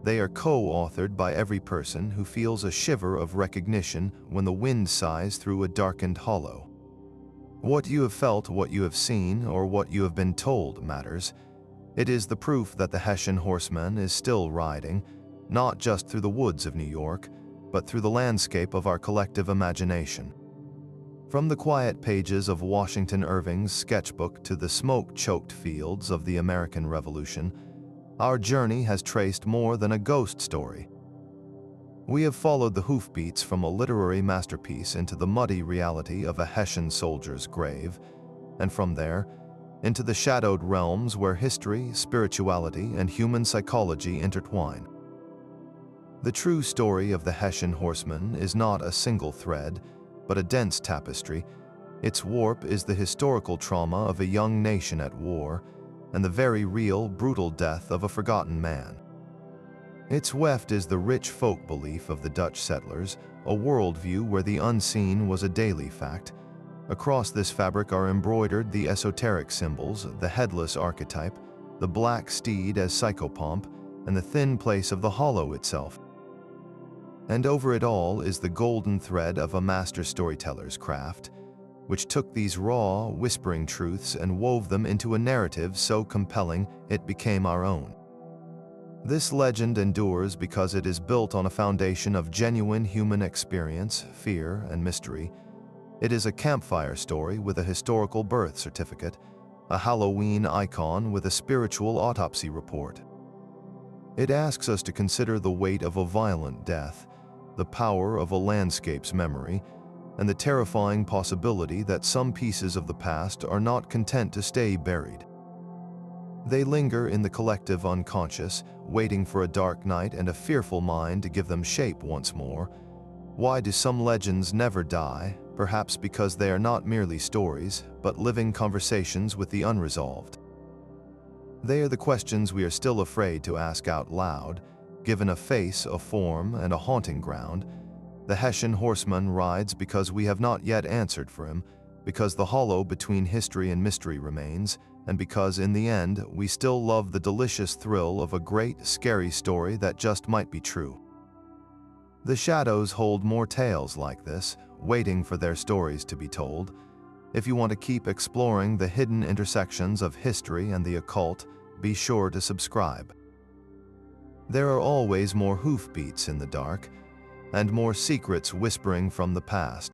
They are co-authored by every person who feels a shiver of recognition when the wind sighs through a darkened hollow. What you have felt, what you have seen, or what you have been told matters. It is the proof that the Hessian Horseman is still riding, not just through the woods of New York, but through the landscape of our collective imagination. From the quiet pages of Washington Irving's sketchbook to the smoke-choked fields of the American Revolution, our journey has traced more than a ghost story. We have followed the hoofbeats from a literary masterpiece into the muddy reality of a Hessian soldier's grave, and from there, into the shadowed realms where history, spirituality, and human psychology intertwine. The true story of the Hessian Horseman is not a single thread, but a dense tapestry. Its warp is the historical trauma of a young nation at war, and the very real, brutal death of a forgotten man. Its weft is the rich folk belief of the Dutch settlers, a worldview where the unseen was a daily fact. Across this fabric are embroidered the esoteric symbols, the headless archetype, the black steed as psychopomp, and the thin place of the hollow itself. And over it all is the golden thread of a master storyteller's craft, which took these raw, whispering truths and wove them into a narrative so compelling it became our own. This legend endures because it is built on a foundation of genuine human experience, fear, and mystery. It is a campfire story with a historical birth certificate, a Halloween icon with a spiritual autopsy report. It asks us to consider the weight of a violent death, the power of a landscape's memory, and the terrifying possibility that some pieces of the past are not content to stay buried. They linger in the collective unconscious, waiting for a dark night and a fearful mind to give them shape once more. Why do some legends never die? Perhaps because they are not merely stories, but living conversations with the unresolved. They are the questions we are still afraid to ask out loud. Given a face, a form, and a haunting ground, the Hessian Horseman rides because we have not yet answered for him, because the hollow between history and mystery remains, and because in the end we still love the delicious thrill of a great, scary story that just might be true. The shadows hold more tales like this, waiting for their stories to be told. If you want to keep exploring the hidden intersections of history and the occult, be sure to subscribe. There are always more hoofbeats in the dark, and more secrets whispering from the past.